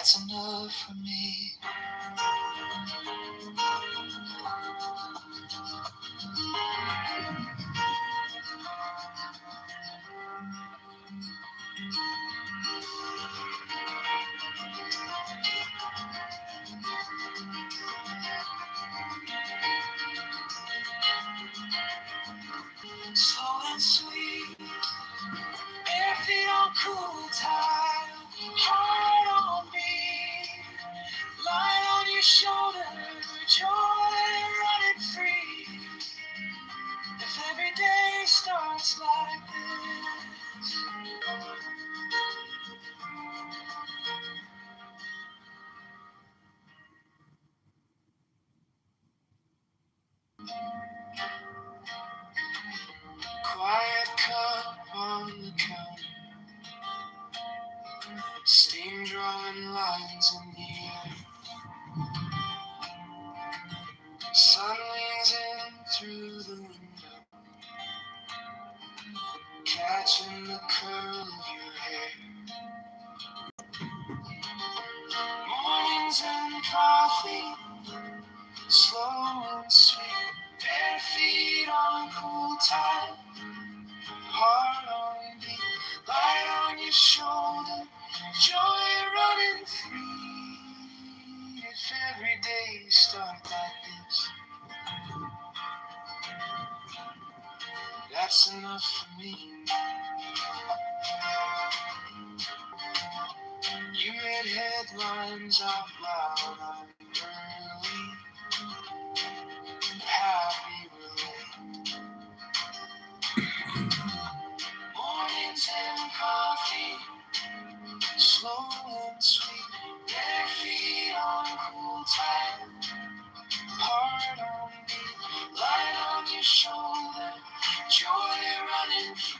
That's enough for me. Slow and sweet, bare feet on cool tile, heart on me, light on your shoulder, joy running free. If every day starts like this, quiet cup on the counter, steam drawing lines in the air. Sun leans in through the window, catching the curl of your hair. Mornings and coffee, slow and sweet, bare feet on cool tile, heart on beat, light on your shoulder, joy running free. If every day start like this, that's enough for me. You read headlines out loud, I'm early, happy we're late. Mornings and coffee, slow and sweet, bare feet on cool tile, heart on beat, light on your shoulder, joy running free.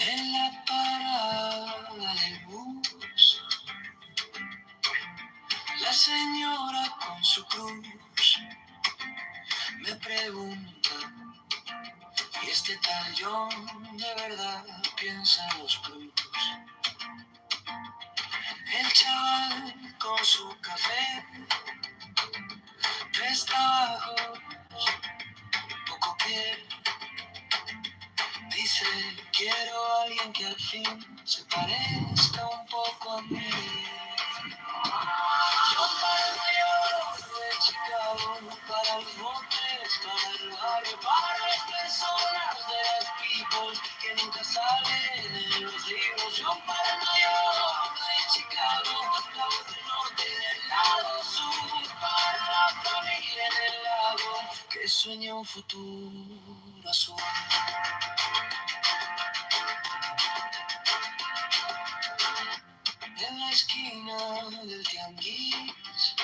En la parada del bus, la señora con su cruz me pregunta, ¿y este tal John de verdad piensa en los blues? El chaval con su café, tres trabajos, poco quiere. Dice, quiero a alguien que al fin se parezca un poco a mí. Yo para el mayor de Chicago, para los montes, para el barrio, para las personas de las people que nunca salen en los libros. Yo para el mayor de Chicago, la voz del norte y del lado sur, para la familia en el lago que sueña un futuro azul. En la esquina del tianguis,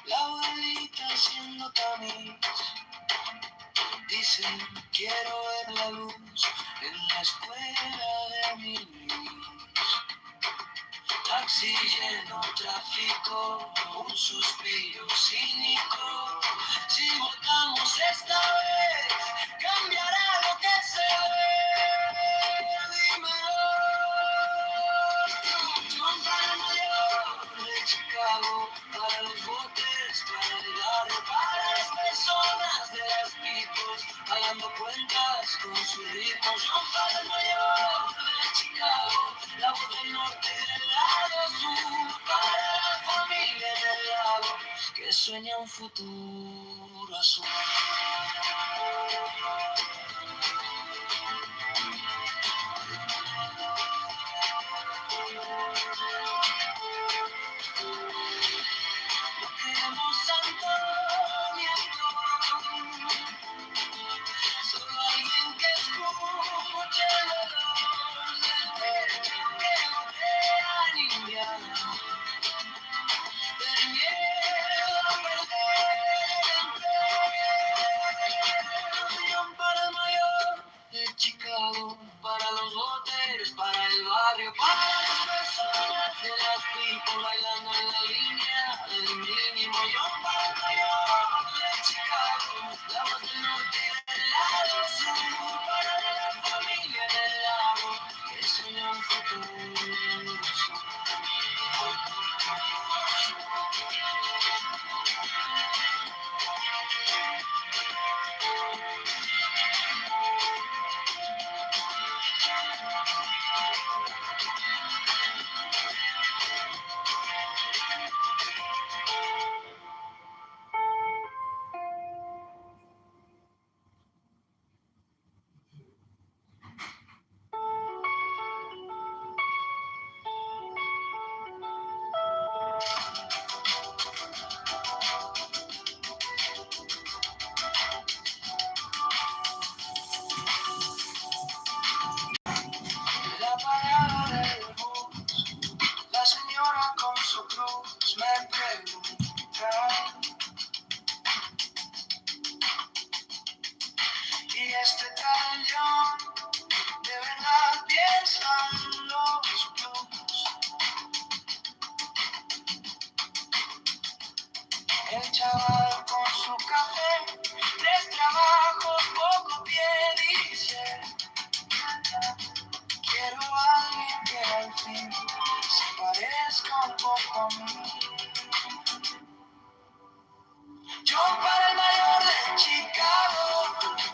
la abuelita haciendo tamiz, dice, quiero ver la luz en la escuela de mi Luis. Taxi lleno, tráfico, un suspiro cínico. Si votamos esta vez, cambiará lo que se ve. Dímelo. John para Mayor de Chicago, para los botes, para el barrio, para las personas de las pipos, pagando cuentas con sus ritmos. John para Mayor de Chicago, la voz del norte y del lado sur, para la familia en el lago que sueña un futuro azul. No queremos Antonio, solo alguien que escuche el dolor del pecho que gotea. para los botes, para el barrio, para las personas de las people bailando en la línea del mínimo. Yo para el mayor de Chicago, la voz del norte y del lado sur, para la familia del lago que sueña un futuro. La parada del bus, la señora con su cruz me pregunta, y este tal John de verdad piensa en los blues. El chaval con su café, 3 trabajos, poco pie, dice, quiero a alguien que al fin se parezca un poco a mí. Yo para el mayor de Chicago,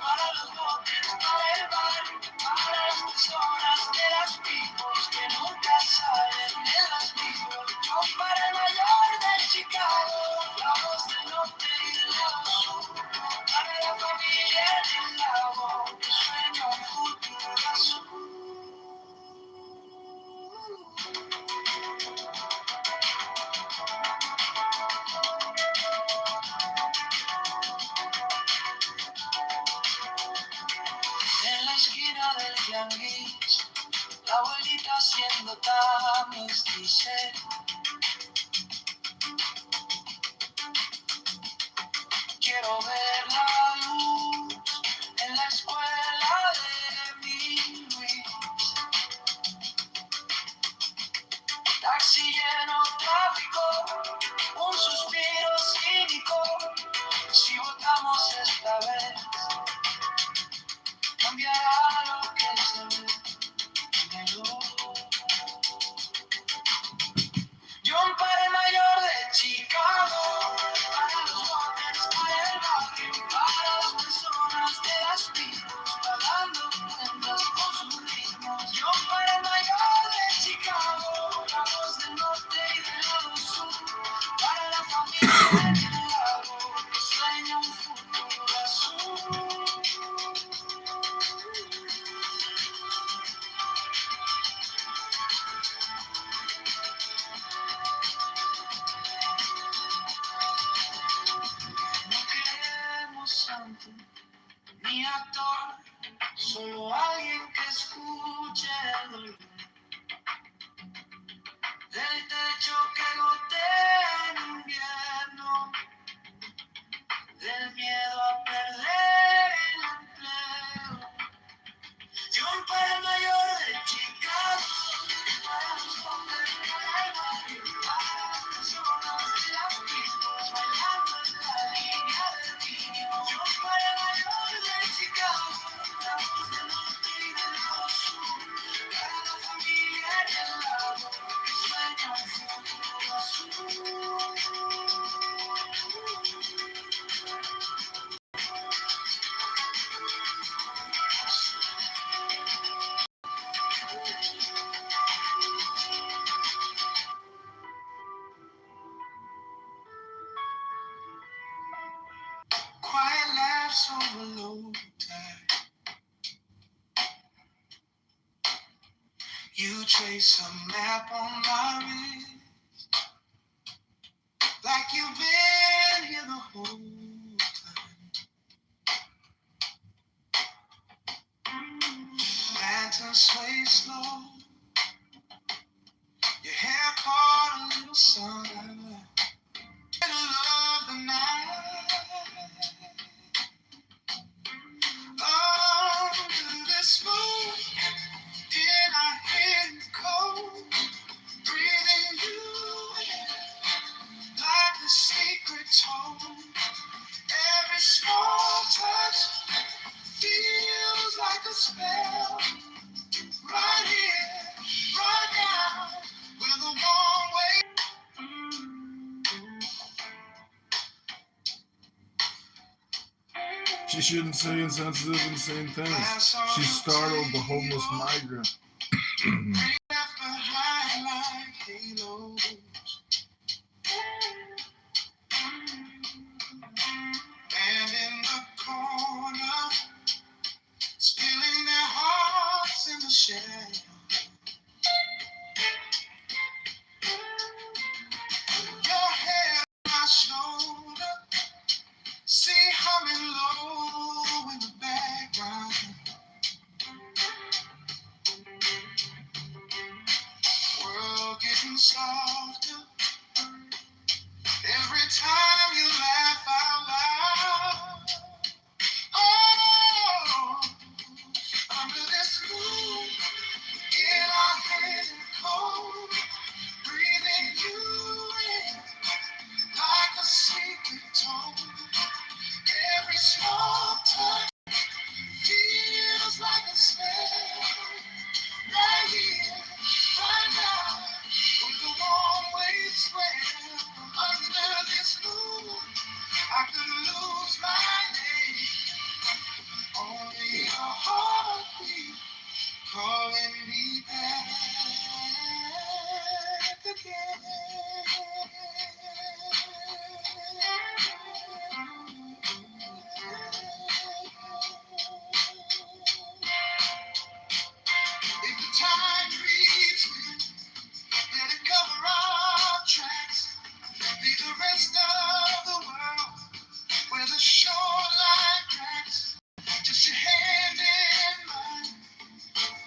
para los botes, para el bar, para las personas de las pibos que nunca salen de las libros. Yo para el mayor de Chicago, la voz del norte y del lado sur, para la familia del lago que sueña un futuro azul. En la esquina del tianguis, la abuelita haciendo tamiz dice, quiero ver la luz en la escuela de mi Luis. Taxi lleno, tráfico, un suspiro cínico. Si votamos esta vez, cambiará lo que se ve. John para el mayor de Chicago, para los botes, para el barrio, para las personas de las pibos, pagando cuentas con sus ritmos. John para el mayor de Chicago, la voz del norte y del lado sur, para la familia del lago que sueña un futuro azul. No queremos santo ni actor, solo alguien que escuche el dolor del techo que gotea en invierno, del miedo a perder el empleo. John para el mayor de Chicago, para los hombres, para el barrio, para las personas de las pibos, bailando en la línea del niño. John para el mayor de Chicago, la voz del norte y del lado sur, para la familia del lago que sueña un futuro azul. Quiet laughs over low tide. You trace a map on my wrist, like you've been here the whole time. Lanterns sway slow, your hair caught a little sun. Middle of the night, under this moon, She shouldn't say insensitive and insane things. She startled the homeless migrant. And in the corner, spilling their hearts in the shade. Your head on my shoulder, see humming low in the background. World getting softer every time you laugh out loud. Oh, under this moon, in our head and cold, breathing you in like a secret tone. Every small touch feels like a spell. Right here, right now, with the warm waves swell. Under this moon, I could lose my name. Only a heartbeat calling me back again. If the time creeps in, let it cover our tracks. Leave the rest of the world where the shoreline cracks. Just your hand in mine,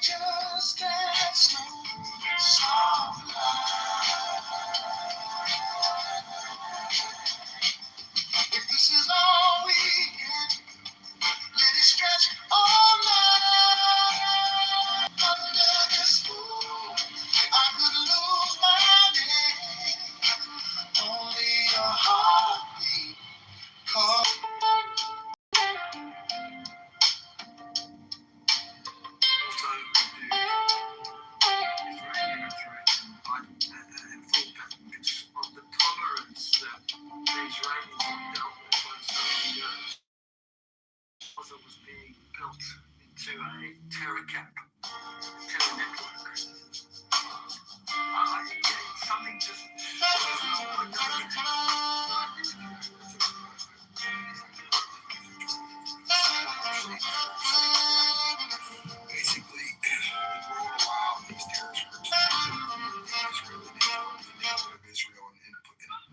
just that slow, soft line. If this is all we get, let it stretch all night. Under this moon, I could lose my name. Only a heartbeat call. Of the tolerance that these Israelis have dealt with for so many years, was it was being built into a terror camp, terror network. Something just basically, the world allowed these terrorist groups of Israel, and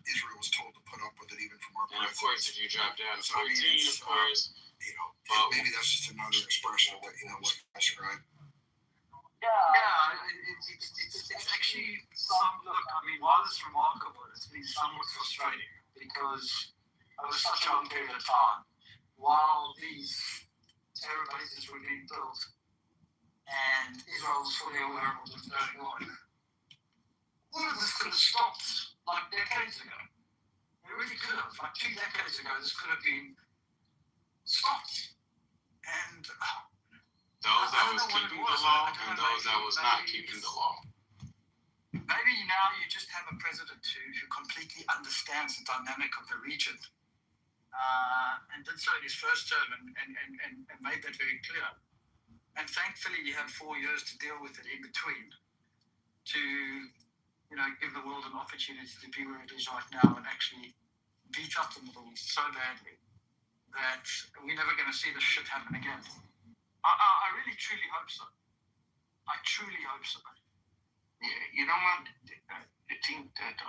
Israel was told to put up with it even from our president. And of course, if you drop down to 14, of course, maybe that's just another expression of what you described. It's actually look, I mean, while it's remarkable, it's been somewhat frustrating because over such a long period of time, while these terror bases were being built and Israel was fully aware of what was going on, all of this could have stopped like decades ago. It really could have. Like 2 decades ago, this could have been stopped. And those that was keeping the law and those that was not keeping the law. Maybe now you just have a president who completely understands the dynamic of the region, and did so in his first term and made that very clear. And thankfully, he had 4 years to deal with it in between to give the world an opportunity to be where it is right now and actually beat up the Middle East so badly that we're never going to see this shit happen again. I really, truly hope so. I truly hope so. Yeah, you know what? I think that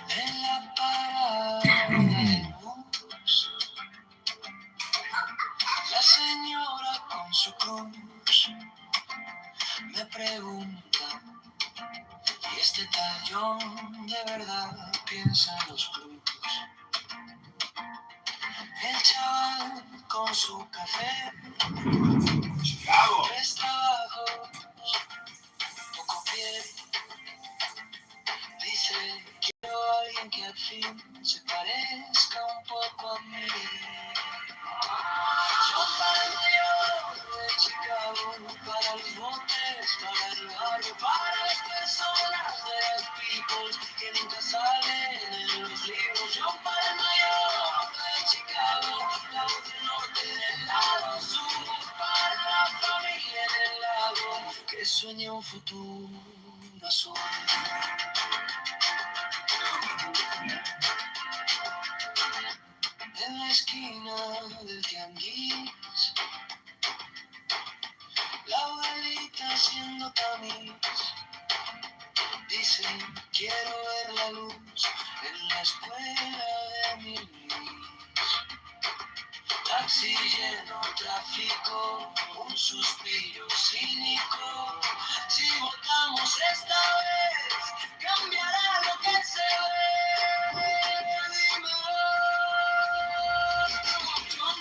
En la parada del bus, la señora con su cruz me pregunta, ¿y este tal John de verdad piensa en los blues? El chaval con su café, 3 trabajos, poco pie, dice, quiero a alguien que al fin se parezca un poco a mí. Yo para Nueva York, de Chicago, para los botes, para el barrio, para las personas de las people que nunca salen en los libros. Yo para el mayor de Chicago, la voz del norte y del lado sur, para la familia en el lago que sueña un futuro azul. En la esquina del tianguis, la abuelita haciendo tamiz, dice, quiero ver la luz en la escuela de mi Luis. Taxi lleno, tráfico, un suspiro cínico. Si votamos esta vez, cambiará lo que se ve. Dímelo.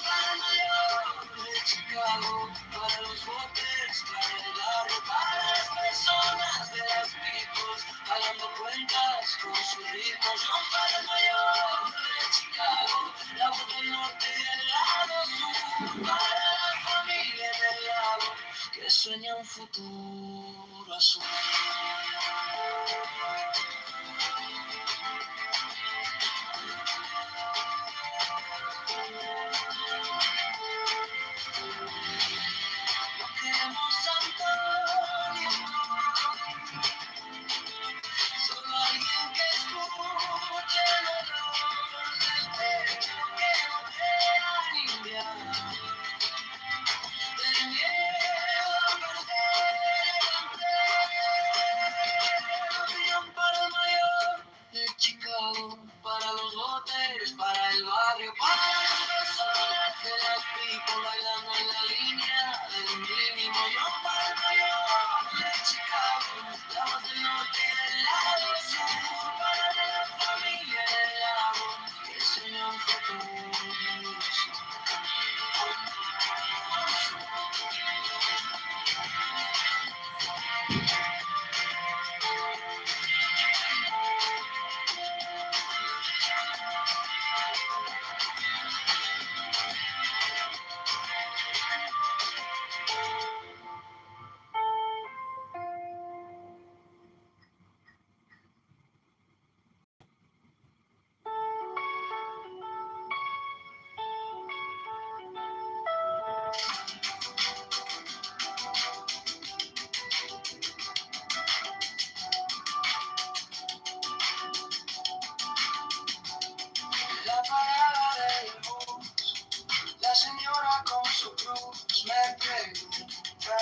Para el mayor de Chicago, para los botes, para el barrio, para las personas de las picos, pagando cuentas con sus ritmos. Para el mayor de Chicago, la voz del norte y el lado sur, para la familia en el lago que sueña un futuro azul. Queremos Antonio, solo alguien que escuche el olor del techo que gotea limpiar, del miedo a perder el empleo. Para el mayor de Chicago, para los botes, para el barrio, para las personas de las people bailando en la línea del mínimo. Yo para el mayor de Chicago, la voz del norte y del lado sur, para la familia en el lago que sueña un futuro azul. La parada del bus, la señora con su cruz me pregunta,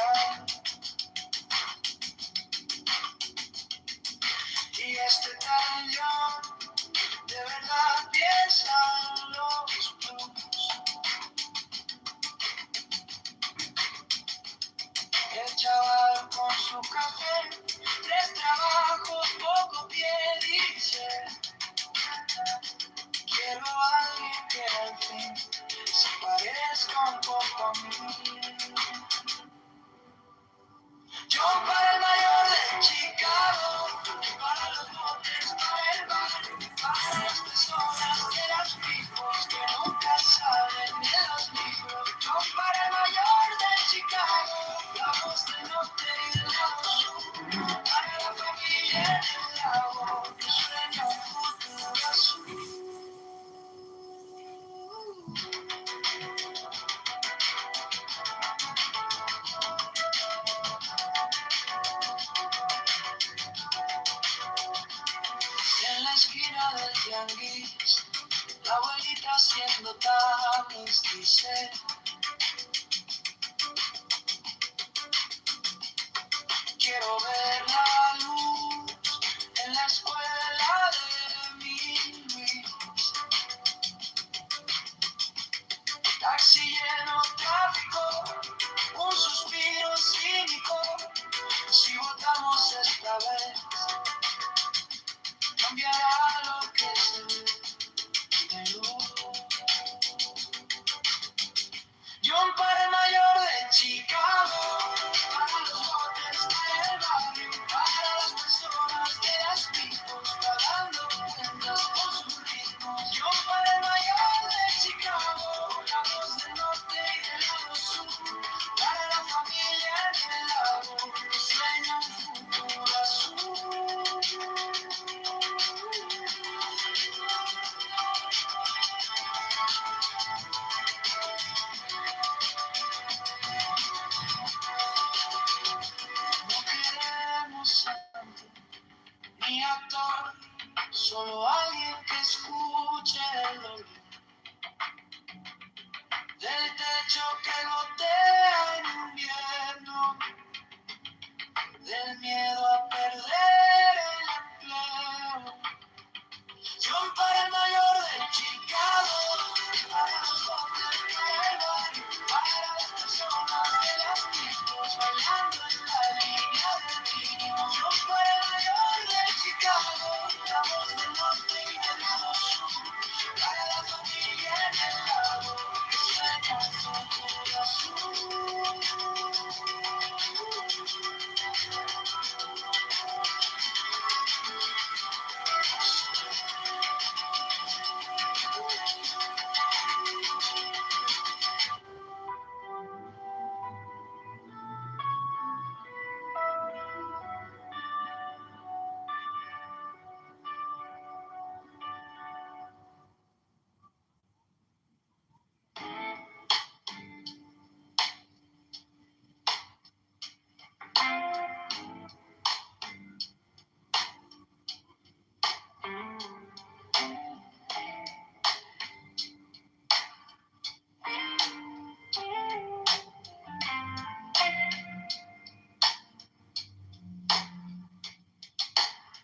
y este tal yo de verdad piensa en los blues. El chaval con su café, 3 trabajos, poco pie, dice, quiero a alguien que al fin se parezca un poco a mí. Yo para el mayor de Chicago, para los botes, para el barrio, para las personas de las picos que nunca salen de los libros. Yo para el mayor de Chicago, la voz del norte y del lado sur, para la familia en el lago que sueña un futuro azul. En la esquina del tianguis, la abuelita haciendo tamiz dice, quiero ver la luz en la escuela de mi Luis. Taxi lleno, tráfico, un suspiro cínico. Si votamos esta vez, cambiará lo que se ve. Yo para el mayor de Chicago, para los botes, para el barrio, para las personas de las picos, pagando cuentas con sus ritmos. Yo para el mayor de Chicago, la voz del norte y del lado sur, para la familia en el lago, que sueña Solo alguien que escuche el dolor del techo que gotea en invierno, del miedo a perder el empleo. John para el mayor de Chicago, para los hombres del barrio, para las personas de las pistas, bailando en la línea del ritmo. John para el mayor de Chicago, la voz del norte y del lado sur, para la familia en el lago, que sueña el futuro azul.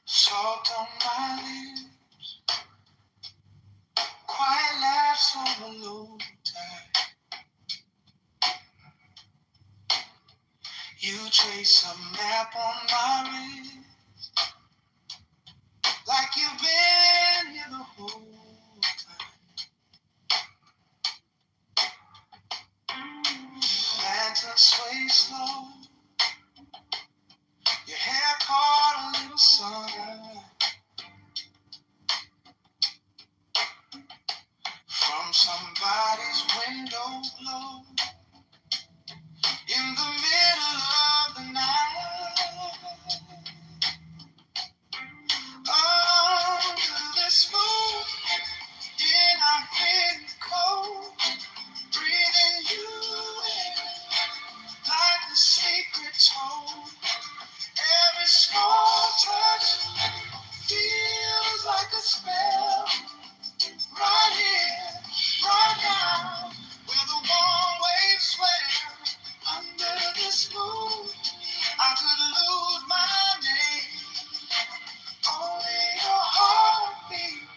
Salt on my lips, quiet laughs on the low tide. You trace a map on my wrist, like you've been here the whole time. Lantern sway slow, your hair caught a little sun. From somebody's window glow in the middle of the night. Under this moon, in our hidden cold, breathing you in like the secret told. Every small touch feels like a spell. Right here, right now, where the warm waves swell. Under this moon, I could lose my name. Only your heartbeat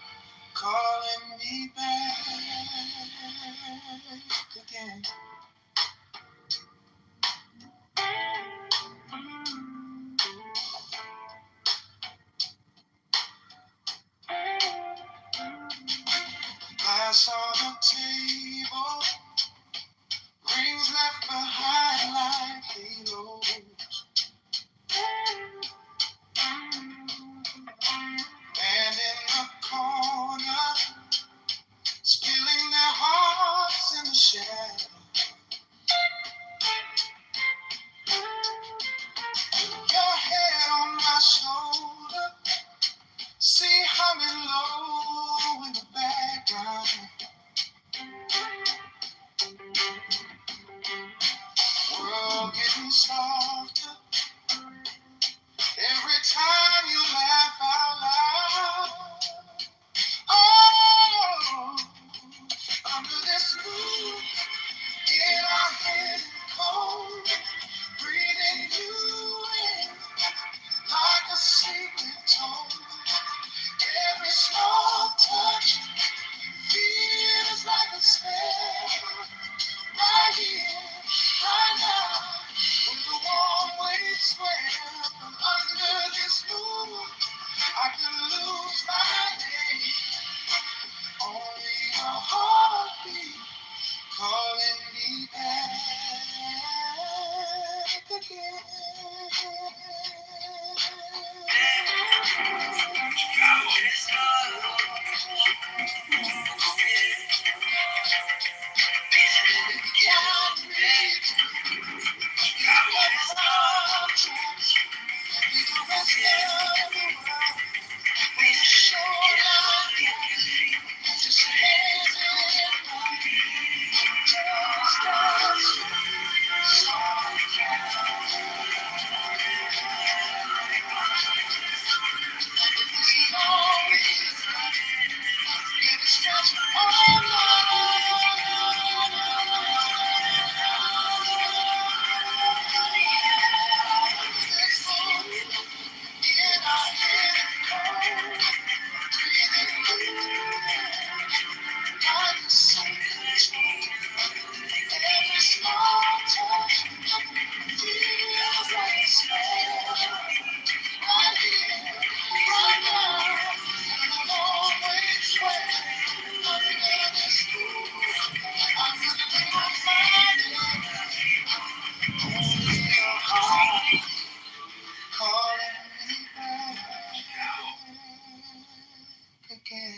calling me back again. Glass on the table, rings left behind like halos. And in the corner, spilling their hearts in the shadow. Your head on my shoulder, see humming low in the background. again.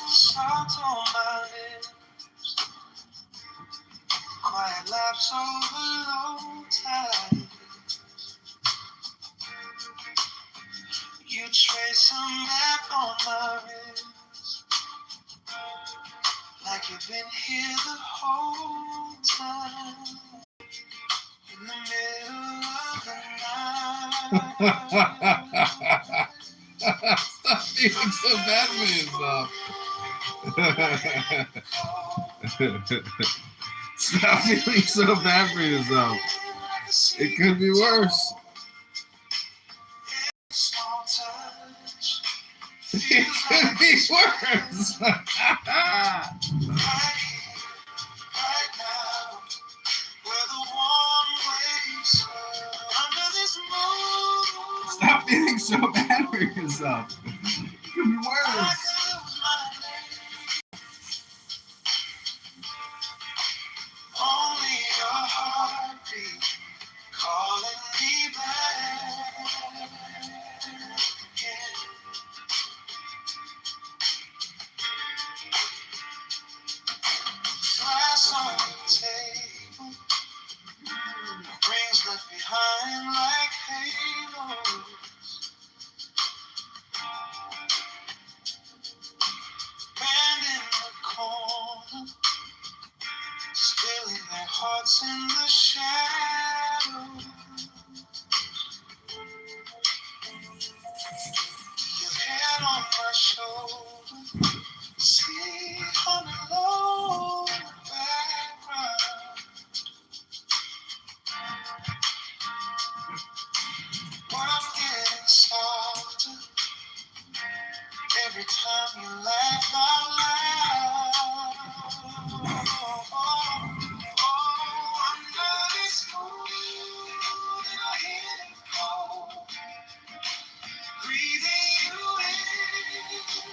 Salt on my lips, quiet laps over low tide. You trace them back on my wrist, like you've been here the whole time. In the middle of the night. Stop feeling so bad for yourself. Stop feeling so bad for yourself. It could be worse. It could be worse. Stop feeling so bad for yourself. It could be worse. Only your heartbeat calling me back again. Glass on the table, rings left behind like halos. Band in the corner, spilling their hearts in the shadows. Your head on my shoulder, sleep on the low background. World getting softer every time you laugh out loud. Under this moon, I hear it cold, breathing you in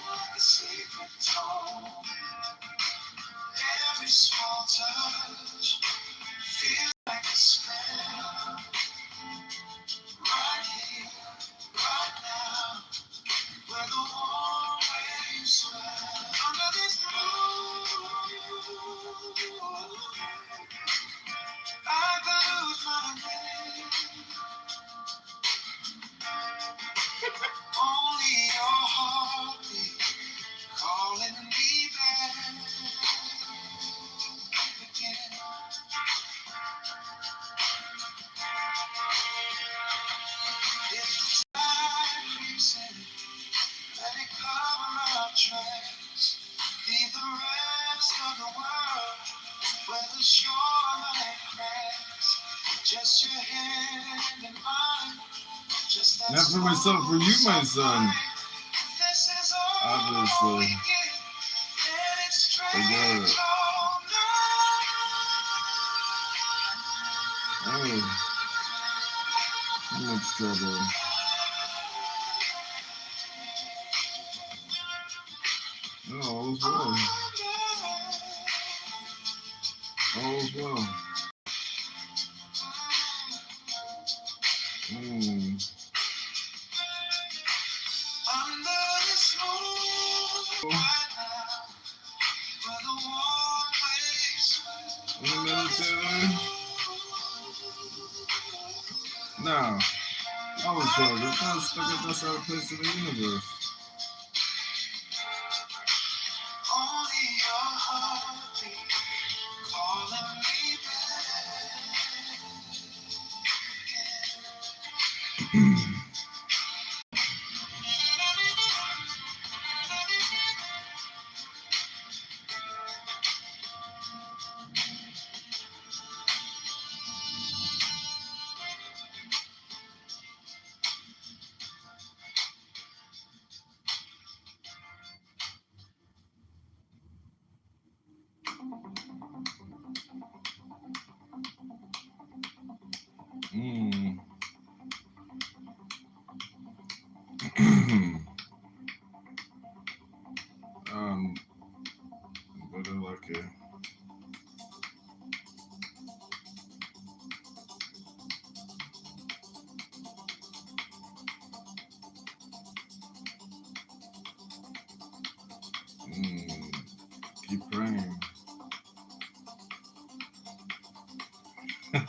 like a secret tone. Every small touch feels like a spell. Right here, right now, where the warm waves swell. Under this moon, I could lose my way. Only your heartbeat calling me back again. If the tide creeps in, let it cover our tracks. Leave the rest of the world where the shoreline cracks. Just your hand in mine. Just that Not for myself, for you, my son. This is all Obviously. we get. Let it stretch I get it. all night. Oh, too much trouble. No, all's well. All's well. Under this moon, right now, where the warm waves swell. In the military? No. I was well. That's our place in the universe. Only your heartbeat calling me back again.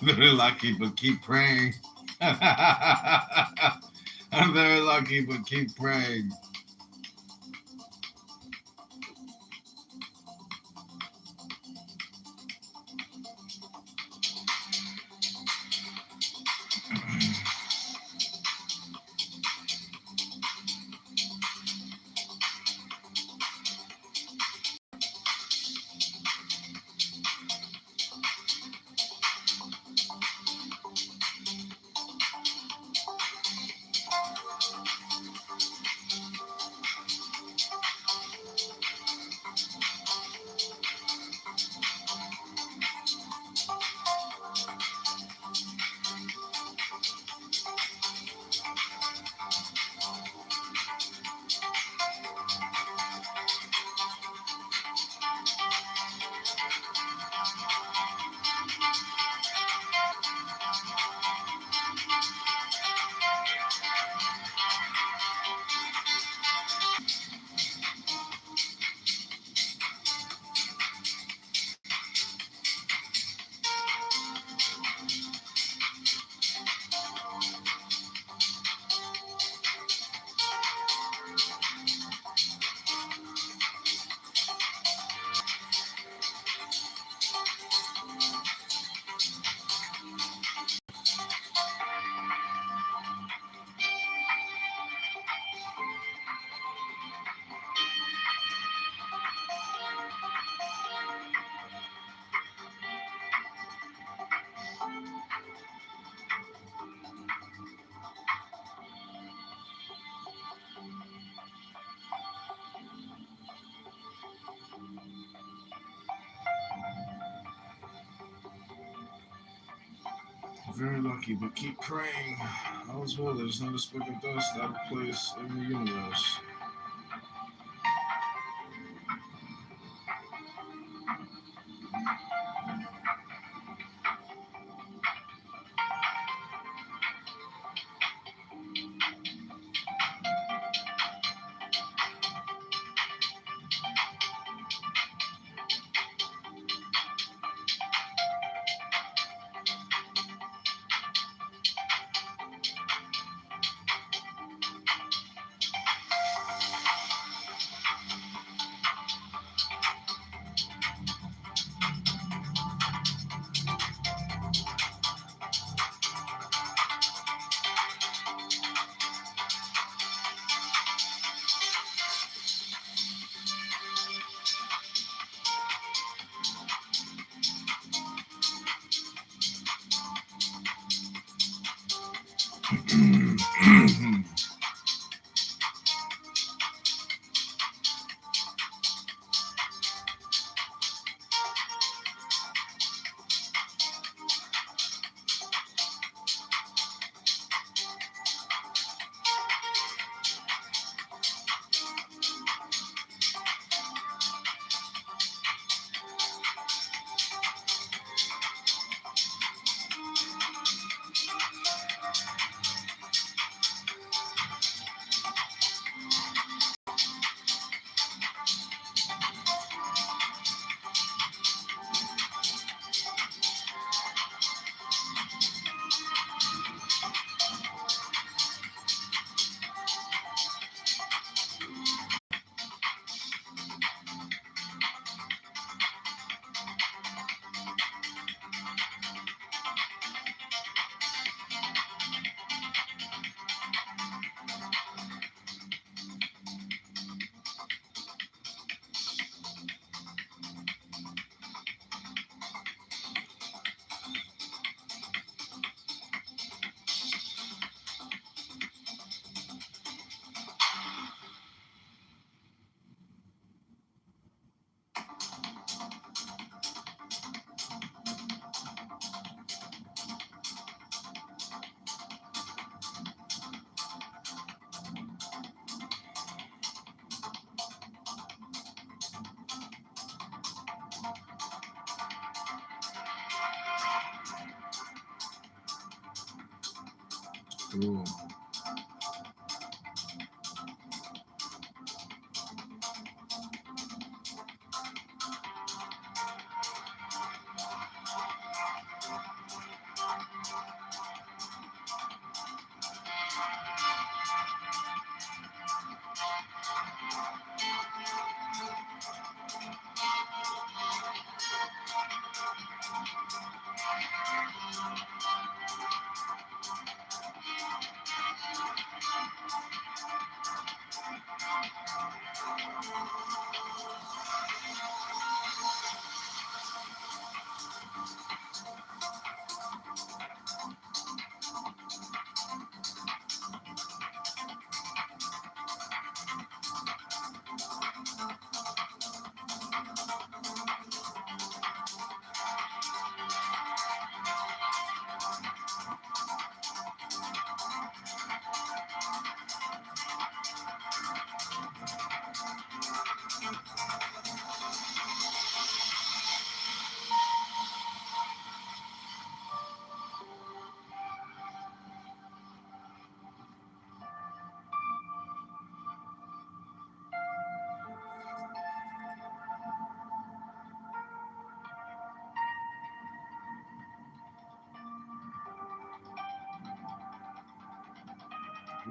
very lucky, but keep praying. I'm very lucky, but keep praying. Very lucky, but keep praying. All is well. There's not a speck of dust out of place in the universe. Cool.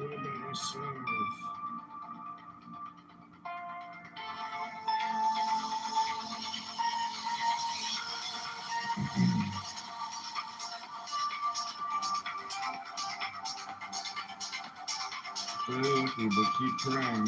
What about yourself? Filthy, but keep praying.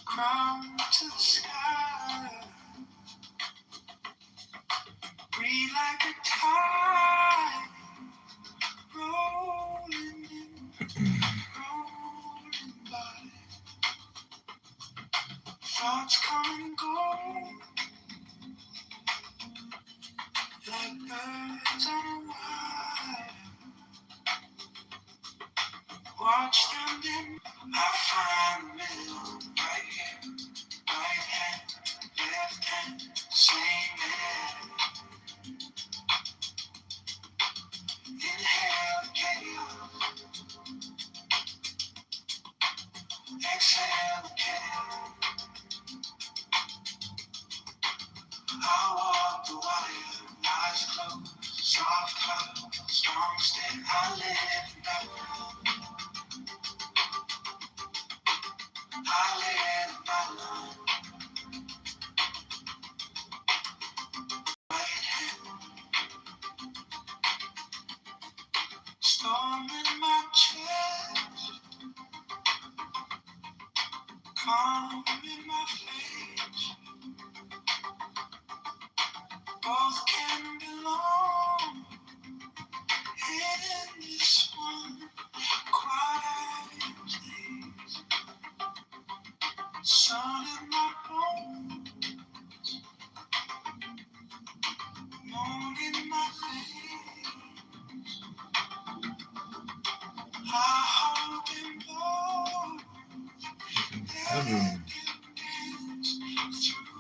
Crown to the sky, breathe like a tide, rolling in, rolling by. Thoughts come and go, like birds on a wire. Watch them dim. I find the middle, right here, right hand, left hand, same hand. Inhale the chaos, exhale the chaos. I walk the wire, eyes closed, soft cloud, strong stay. I live in battle, I live in battle. Right hand, storm in my chest, calm in my face. Both can belong in this one quiet place. Sun in my bones, moon in my veins. I hope in both that Heaven. it can dance through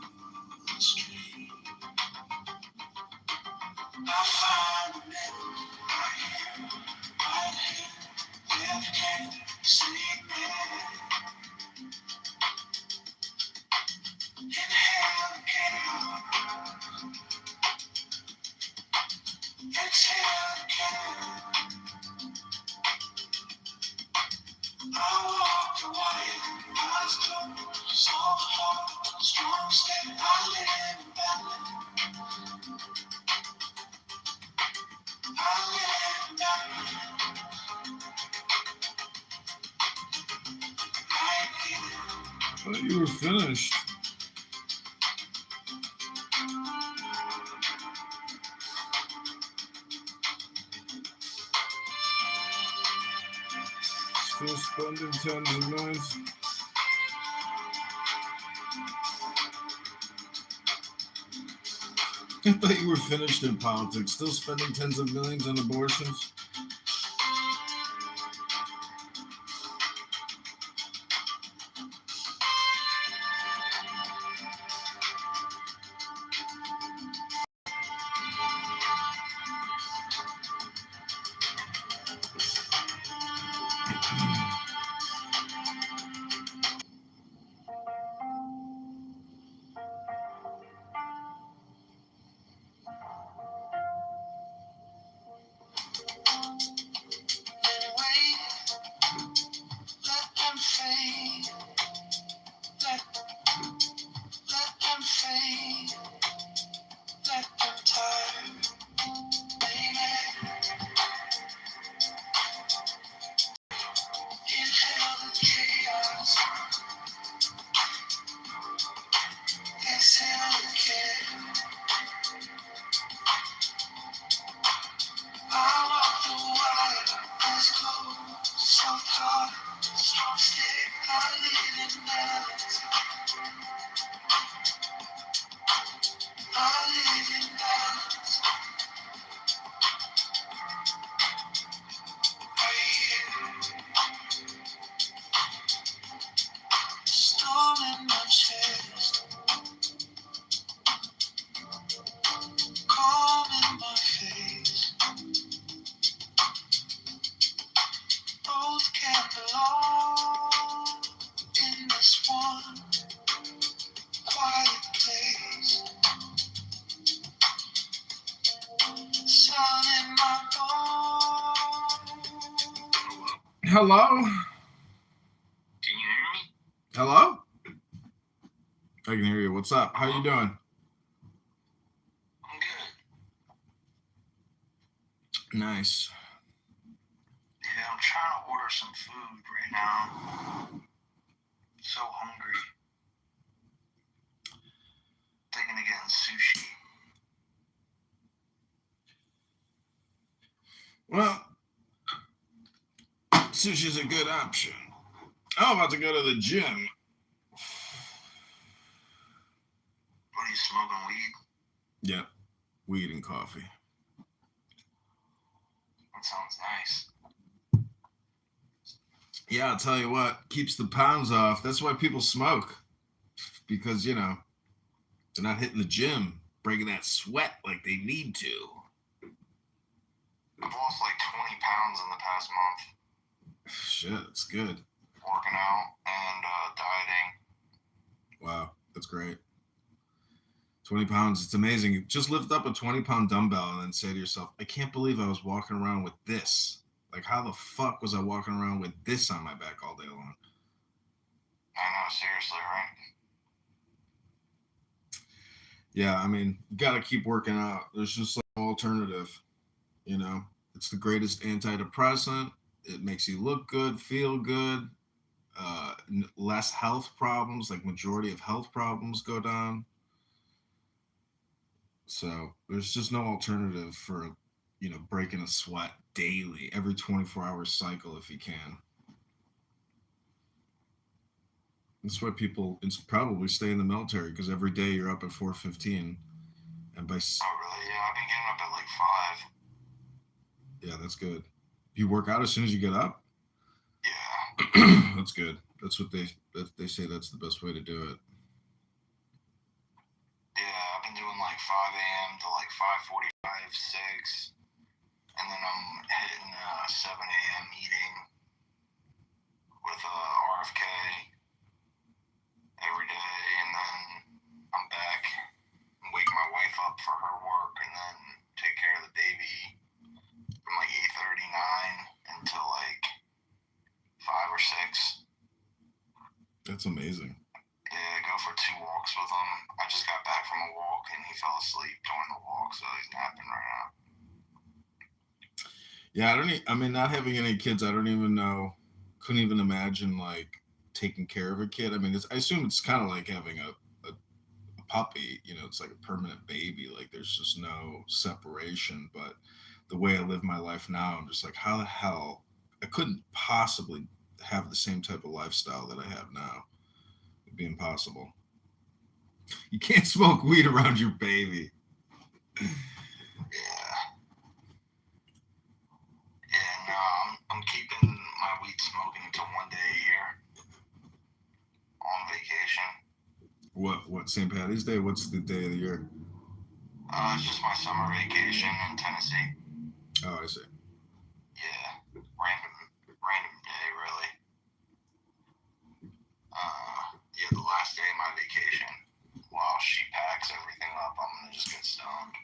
the street. I find the middle, right here, right here, left hand, same man. Inhale the chaos, exhale the chaos. I walk the wire, eyes closed, soft heart, strong step. I live in balance, I live in balance, right here. I thought you were finished. Still spending tens of millions. I thought you were finished in politics. Still spending tens of millions on abortions. Then wait, let them fade. Hello? Can you hear me? Hello? I can hear you. What's up? How you doing? I'm good. Nice. Yeah, I'm trying to order some food right now. So hungry. Thinking of getting sushi. Well, sushi's a good option. I'm about to go to the gym. What are you smoking, weed? Yep. Weed and coffee. That sounds nice. Yeah, I'll tell you what, keeps the pounds off. That's why people smoke. Because, they're not hitting the gym, breaking that sweat like they need to. I've lost like 20 pounds in the past month. Shit, it's good. Working out and dieting. Wow, that's great. 20 pounds, it's amazing. Just lift up a 20-pound dumbbell and then say to yourself, I can't believe I was walking around with this. Like, how the fuck was I walking around with this on my back all day long? I know, seriously, right? Yeah, I mean, you gotta keep working out. There's just no alternative. It's the greatest antidepressant. It makes you look good, feel good, less health problems, like majority of health problems go down. So there's just no alternative for, breaking a sweat daily, every 24-hour cycle if you can. That's why people probably stay in the military, because every day you're up at 4:15, and by Oh, really? Yeah, I've been getting up at like 5. yeah, that's good. You work out as soon as you get up. Yeah. That's good. That's what they say. That's the best way to do it. Yeah, I've been doing like 5 a.m. to like 5:45, 6. And then I'm hitting 7 a.m. meeting with RFK every day. And then I'm back and wake my wife up for her work and then take care of the baby from like 8:39 until like 5 or 6. That's amazing. Yeah, I go for 2 walks with him. I just got back from a walk and he fell asleep during the walk, so he's napping right now. Yeah, not having any kids, I don't even know, couldn't even imagine like taking care of a kid. I mean, I assume it's kind of like having a puppy, it's like a permanent baby. Like there's just no separation. But the way I live my life now, I'm just like, how the hell, I couldn't possibly have the same type of lifestyle that I have now. It'd be impossible. You can't smoke weed around your baby. Yeah, no, I'm keeping my weed smoking until 1 day a year on vacation. What St. Patty's Day? What's the day of the year? It's just my summer vacation in Tennessee. Oh, I see. Yeah, random day, really. Yeah, the last day of my vacation. While she packs everything up, I'm gonna just get stoned.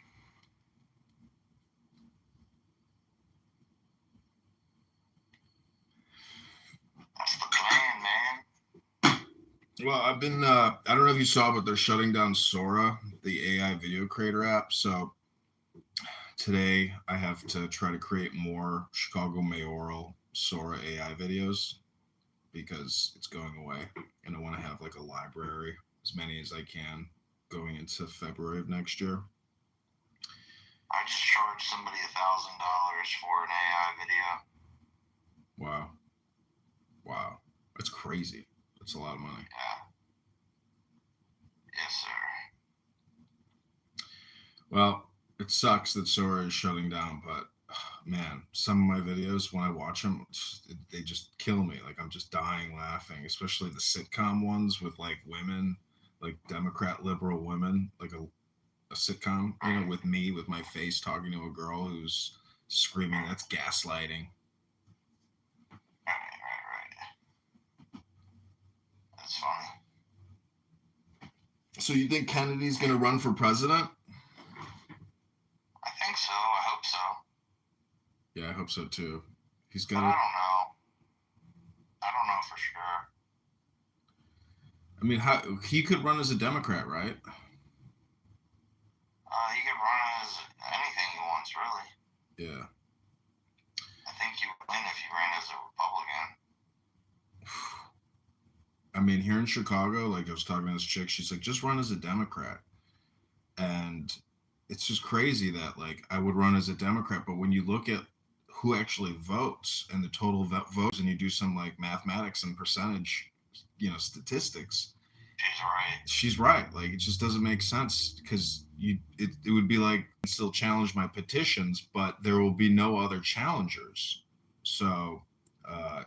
That's the plan, man. Well, I've been, I don't know if you saw, but they're shutting down Sora, the AI video creator app. So today I have to try to create more Chicago mayoral Sora AI videos because it's going away. And I want to have like a library, as many as I can, going into February of next year. I just charged somebody $1,000 for an AI video. Wow. That's crazy. That's a lot of money. Yeah. Yes, sir. Well, it sucks that Sora is shutting down, but man, some of my videos, when I watch them, they just kill me. Like I'm just dying laughing, especially the sitcom ones with like women, like Democrat liberal women, like a sitcom, with me, with my face talking to a girl who's screaming. That's gaslighting. Right. That's funny. So you think Kennedy's going to run for president? I think so. I hope so. Yeah, I hope so too. He's But got I don't know. I mean, how he could run as a Democrat, right? He could run as anything he wants, really. Yeah. I think he would win if he ran as a Republican. I mean, here in Chicago, like I was talking to this chick, she's like, just run as a Democrat. And it's just crazy that like I would run as a Democrat, but when you look at who actually votes and the total votes, and you do some like mathematics and percentage, statistics, she's right. Like it just doesn't make sense because it would be like still challenge my petitions, but there will be no other challengers. So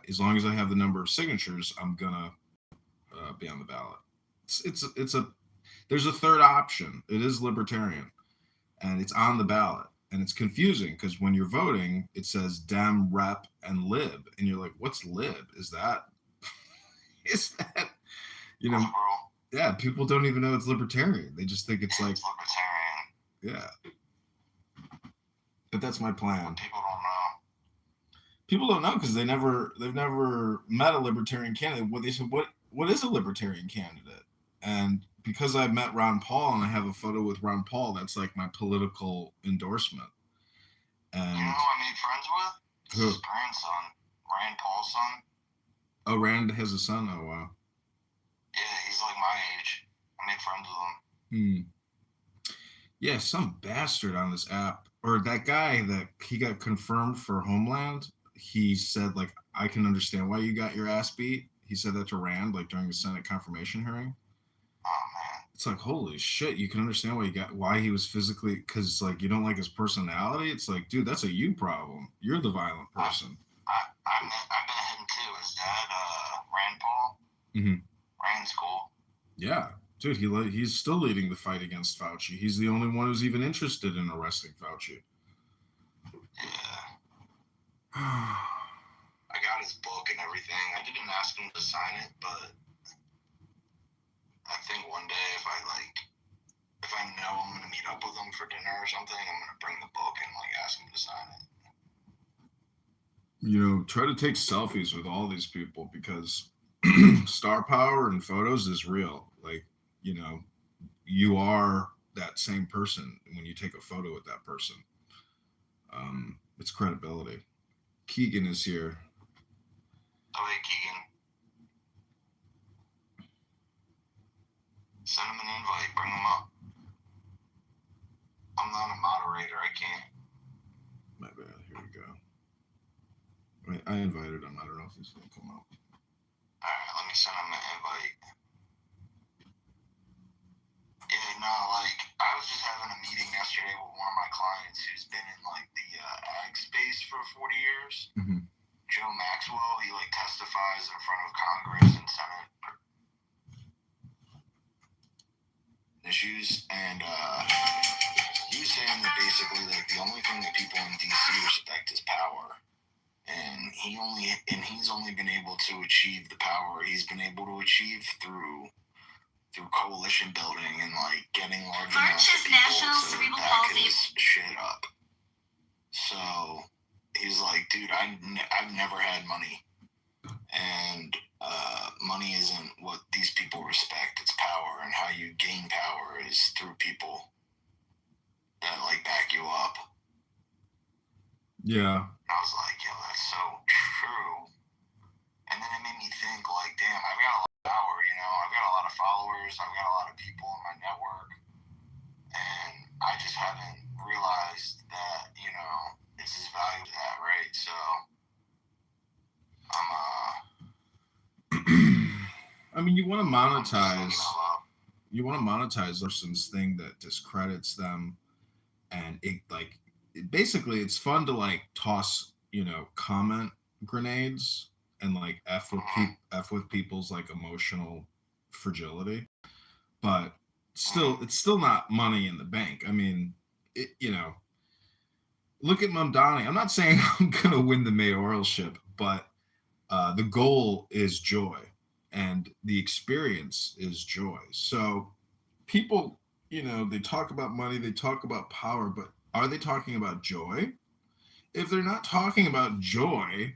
as long as I have the number of signatures, I'm gonna be on the ballot. It's there's a third option. It is libertarian, and it's on the ballot, and it's confusing because when you're voting, it says Dem, Rep, and Lib, and you're like, what's Lib? Is that Yeah, people don't even know it's libertarian. They just think it's like libertarian. Yeah. But that's my plan. People don't know. People don't know because they've never met a libertarian candidate. What they said, what is a libertarian candidate? And because I met Ron Paul and I have a photo with Ron Paul, that's like my political endorsement. And you know who I made friends with? Who? His grandson, Rand Paul's son. Oh, Rand has a son. Oh, wow. Yeah, he's like my age. I made friends with him. Yeah, some bastard on this app, or that guy that he got confirmed for Homeland. He said, like, I can understand why you got your ass beat. He said that to Rand, like, during the Senate confirmation hearing. Oh, man. It's like, holy shit, you can understand why he was physically, because, like, you don't like his personality. It's like, dude, that's a you problem. You're the violent person. I met him, too. His dad, Rand Paul. Mm-hmm. Rand's cool. Yeah. Dude, he's still leading the fight against Fauci. He's the only one who's even interested in arresting Fauci. Yeah. I got his book and everything. I didn't ask him to sign it, but I think one day if I know I'm gonna meet up with him for dinner or something, I'm gonna bring the book and like ask him to sign it. Try to take selfies with all these people because star power and photos is real. Like, you are that same person when you take a photo with that person. It's credibility. Keegan is here. Oh, hey, Keegan. Send him an invite. Bring him up. I'm not a moderator. I can't. My bad. Here we go. Wait, I invited him. I don't know if he's going to come up. All right, let me send him an invite. Yeah, no, like, I was just having a meeting yesterday with one of my clients who's been in, like, the ag space for 40 years. Mm-hmm. Joe Maxwell, he, like, testifies in front of Congress and Senate issues, and he was saying that basically, like, the only thing that people in D.C. respect is power. And he's only been able to achieve the power he's been able to achieve through coalition building and like getting large amounts of people to back his shit up. So he's like, dude, I've never had money, and money isn't what these people respect. It's power, and how you gain power is through people that like back you up. Yeah. I was like, yo, that's so true. And then it made me think, like, damn, I've got a lot of power, I've got a lot of followers, I've got a lot of people in my network, and I just haven't realized that, it's as valuable as that, right? So, I mean, you want to monetize a person's thing that discredits them, and basically it's fun to like toss comment grenades and like f with people's like emotional fragility, but it's still not money in the bank. I mean, look at Mamdani. I'm not saying I'm gonna win the mayoralship, but the goal is joy and the experience is joy. So people, they talk about money, they talk about power, but are they talking about joy? If they're not talking about joy,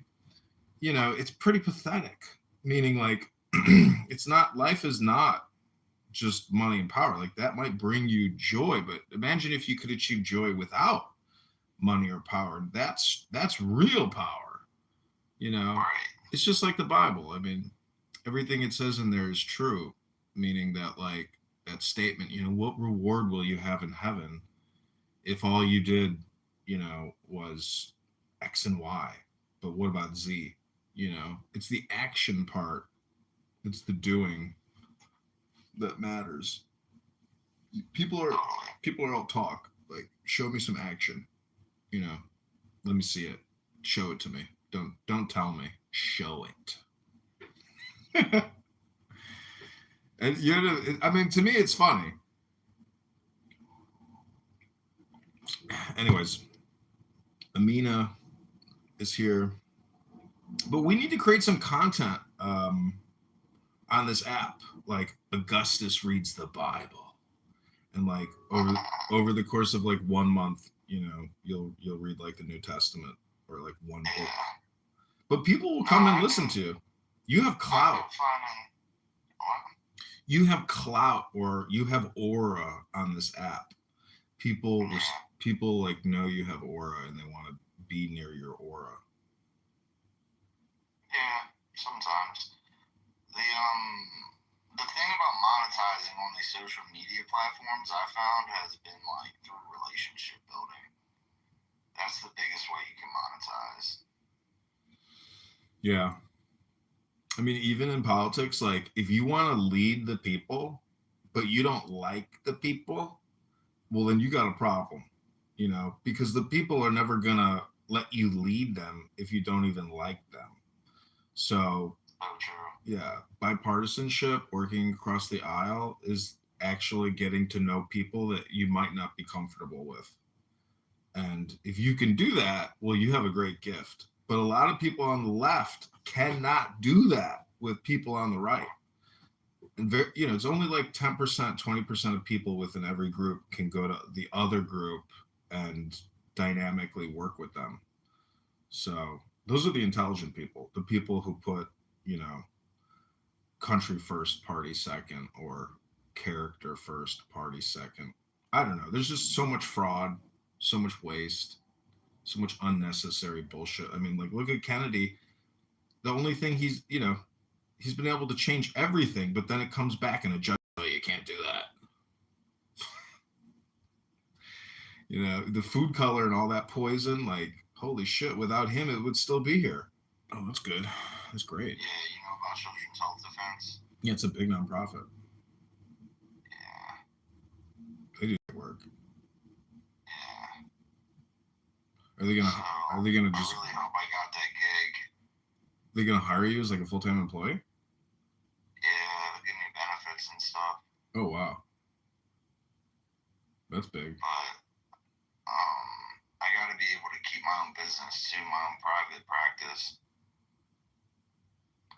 it's pretty pathetic. Meaning, like, it's not, life is not just money and power. Like that might bring you joy, but imagine if you could achieve joy without money or power. That's real power. You know, Right. it's just like the Bible. I mean, everything it says in there is true, meaning that like that statement, you know, what reward will you have in heaven if all you did, you know, was X and Y? But what about Z? You know, it's the action part. It's the doing that matters. People are Totally. people are all talk. Like, show me some action. You know, let me see it. Show it to me. Don't tell me. Show it. And you know, I mean, to me, it's funny. Anyways, Amina is here, but we need to create some content on this app. Like Augustus reads the Bible, and like over the course of like 1 month, you know, you'll read like the New Testament or like one book. Yeah. But people will come and listen to you. You have I've clout. been finding. What? You have clout, or you have aura on this app. People Yeah. people like know you have aura and they want to be near your aura. Yeah. Sometimes. The thing about monetizing on these social media platforms I found has been like through relationship building. That's the biggest way you can monetize. Yeah. I mean, even in politics, like if you want to lead the people, but you don't like the people, well, then you got a problem, you know, because the people are never gonna let you lead them if you don't even like them. So, So true. yeah, bipartisanship, working across the aisle, is actually getting to know people that you might not be comfortable with. And if you can do that, well, you have a great gift. But a lot of people on the left cannot do that with people on the right. And you know, it's only like 10%, 20% of people within every group can go to the other group and dynamically work with them. So those are the intelligent people, the people who put, you know, country first, party second, or character first, party second. I don't know. There's just so much fraud, so much waste, so much unnecessary bullshit. I mean, like, look at Kennedy. The only thing you know, he's been able to change everything, but then it comes back and a judge, oh, you can't do that. You know, the food color and all that poison, like, holy shit, without him, it would still be here. Oh, that's good. That's great. Yeah, you know about Children's Health Defense? Yeah, it's a big nonprofit. Yeah. They do good work. Yeah. Are they gonna? So, Are they gonna just? I really hope I got that gig. They gonna hire you as like a full time employee? Yeah, they give me benefits and stuff. Oh wow, that's big. But I got to be able to keep my own business too, my own private practice.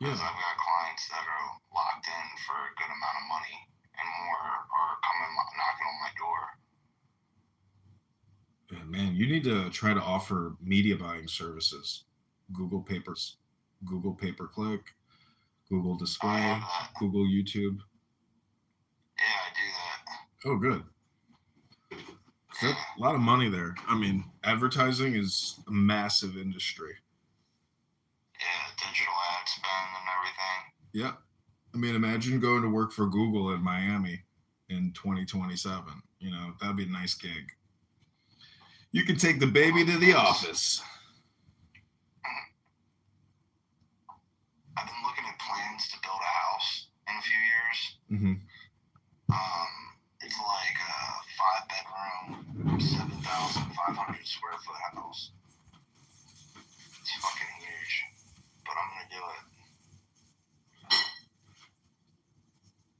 Yeah. Because I've got clients that are locked in for a good amount of money and more are coming knocking on my door. Yeah, man, you need to try to offer media buying services. Google Papers, Google Pay Per Click, Google Display, Google YouTube. Yeah, I do that. Oh, good. A lot of money there. I mean, advertising is a massive industry. Yeah, digital ad spend and everything. Yeah. I mean, imagine going to work for Google in Miami in 2027. You know, that'd be a nice gig. You could take the baby to the office. I've been looking at plans to build a house in a few years. Mm-hmm. It's like a 5-bedroom, 7,500 square foot house. It's fucking huge, but I'm gonna do it.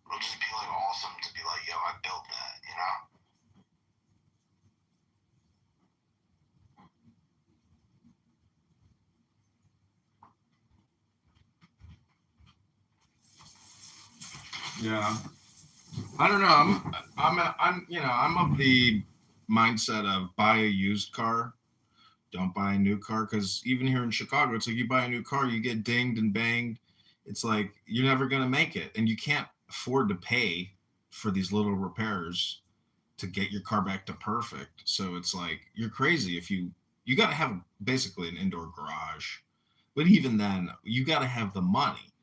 It'll just be like awesome to be like, yo, I built that, you know? Yeah. I don't know. I'm of the mindset of buy a used car, don't buy a new car, because even here in Chicago, it's like you buy a new car, you get dinged and banged, it's like you're never going to make it, and you can't afford to pay for these little repairs to get your car back to perfect. So it's like you're crazy if you got to have basically an indoor garage. But even then, you got to have the money,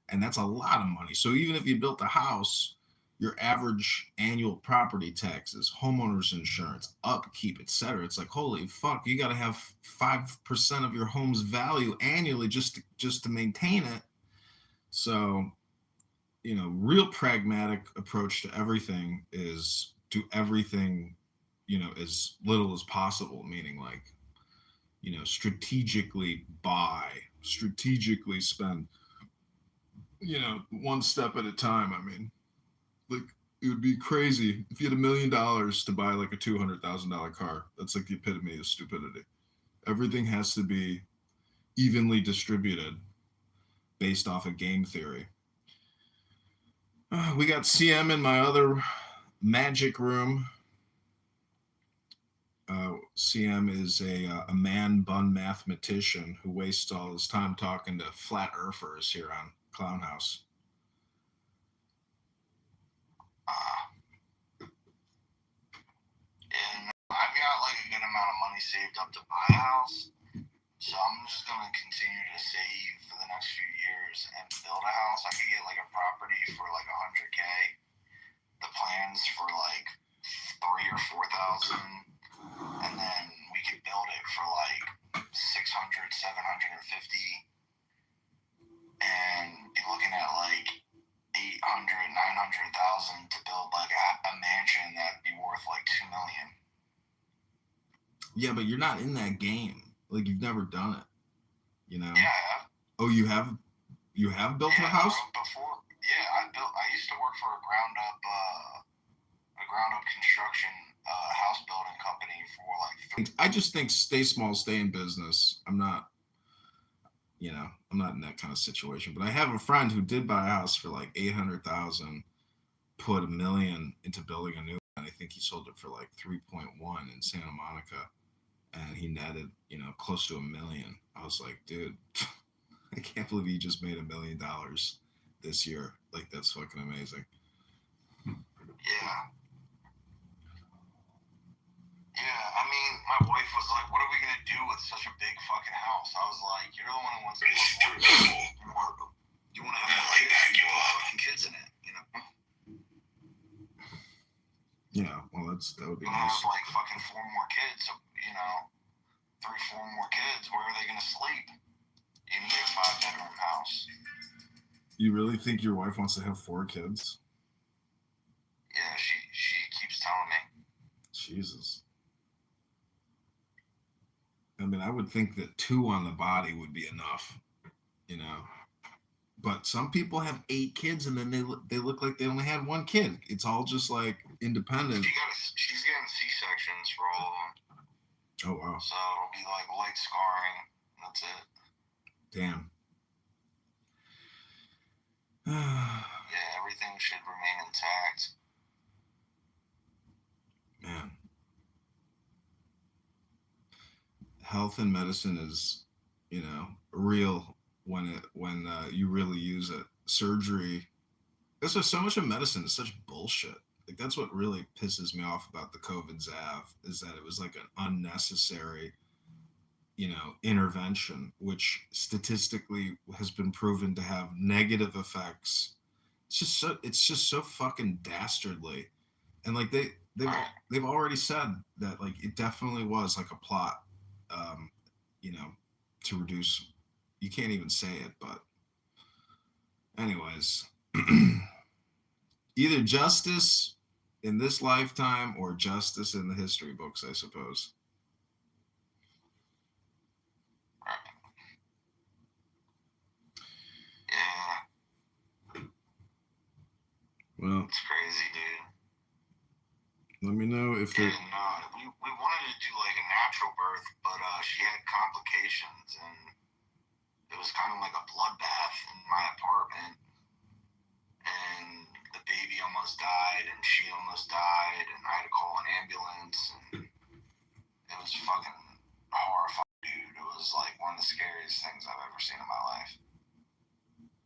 and that's a lot of money. So even if you built a house, your average annual property taxes, homeowners insurance, upkeep, etc. It's like holy fuck, you got to have 5% of your home's value annually just to maintain it. So, real pragmatic approach to everything is do everything, as little as possible, meaning like, strategically buy, strategically spend, one step at a time. I mean, like, it would be crazy if you had $1 million to buy like a $200,000 car. That's like the epitome of stupidity. Everything has to be evenly distributed based off of game theory. We got CM in my other magic room. CM is a man bun mathematician who wastes all his time talking to flat earthers here on Clown House. And I've got like a good amount of money saved up to buy a house, so I'm just gonna continue to save for the next few years and build a house. I could get like a property for like 100K. The plans for like 3,000 or 4,000, and then we could build it for like 600, 750, and be looking at like 800, 900,000 to build like a mansion that'd be worth like 2 million. Yeah, but you're not in that game. Like, you've never done it, Yeah, I have. Oh, you have built a house? Before. Yeah, I used to work for a ground up construction house building company for like I just think stay small, stay in business. I'm not in that kind of situation. But I have a friend who did buy a house for like 800,000, put $1 million into building a new one. I think he sold it for like 3.1 in Santa Monica, and he netted, close to $1 million. I was like, dude, I can't believe you just made $1 million this year. Like, that's fucking amazing. Yeah. Yeah, I mean, my wife was like, what are we going to do with such a big fucking house? I was like, you're the one who wants to have more. You want to have more fucking kids in it, Yeah, well, that would be you nice. have like fucking 4 more kids, so, 3, 4 more kids, where are they going to sleep? You need a 5-bedroom house. You really think your wife wants to have 4 kids? Yeah, she keeps telling me. Jesus. I mean, I would think that 2 on the body would be enough, But some people have 8 kids, and then they look like they only had 1 kid. It's all just like independent. She's getting C-sections for all of them. Oh wow. So it'll be like light scarring. That's it. Damn. Yeah, everything should remain intact. Man. Health and medicine is, real when you really use it. Surgery. That's why so much of medicine is such bullshit. Like, that's what really pisses me off about the COVID ZAV, is that it was like an unnecessary, intervention, which statistically has been proven to have negative effects. It's just so fucking dastardly. And like they've already said that, like, it definitely was like a plot, um, to reduce. You can't even say it, but anyways, either justice in this lifetime or justice in the history books, I suppose. Yeah. Well, it's crazy, dude. Let me know if there. We wanted to do like a natural birth, but she had complications, and it was kind of like a bloodbath in my apartment. And the baby almost died, and she almost died, and I had to call an ambulance, and it was fucking horrifying, dude. It was like one of the scariest things I've ever seen in my life.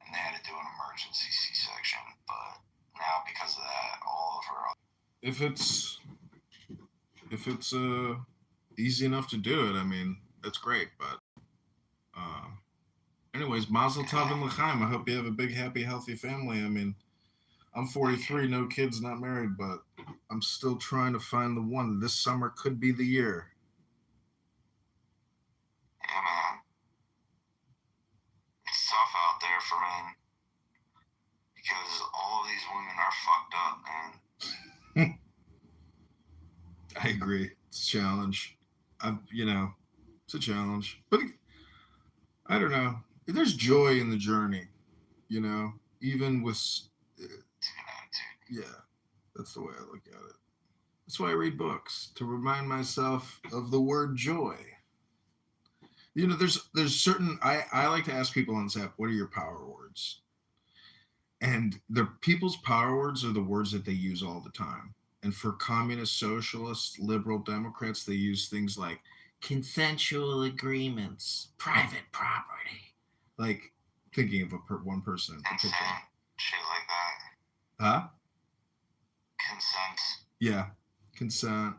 And they had to do an emergency C-section. But now, because of that, all of her. If it's easy enough to do it, I mean, that's great. But anyways, Mazel Tov and L'chaim. I hope you have a big, happy, healthy family. I mean, I'm 43, no kids, not married, but I'm still trying to find the one. This summer could be the year. Yeah, man. It's tough out there for men because all of these women are fucked up, man. I agree. It's a challenge. It's a challenge. But I don't know. There's joy in the journey, even with. Yeah, that's the way I look at it. That's why I read books, to remind myself of the word joy. There's certain. I like to ask people on this app, what are your power words? And the people's power words are the words that they use all the time. And for communist, socialists, liberal Democrats, they use things like consensual agreements, private property. Like thinking of one person in particular. Shit like that. Huh? Consent. Yeah, consent.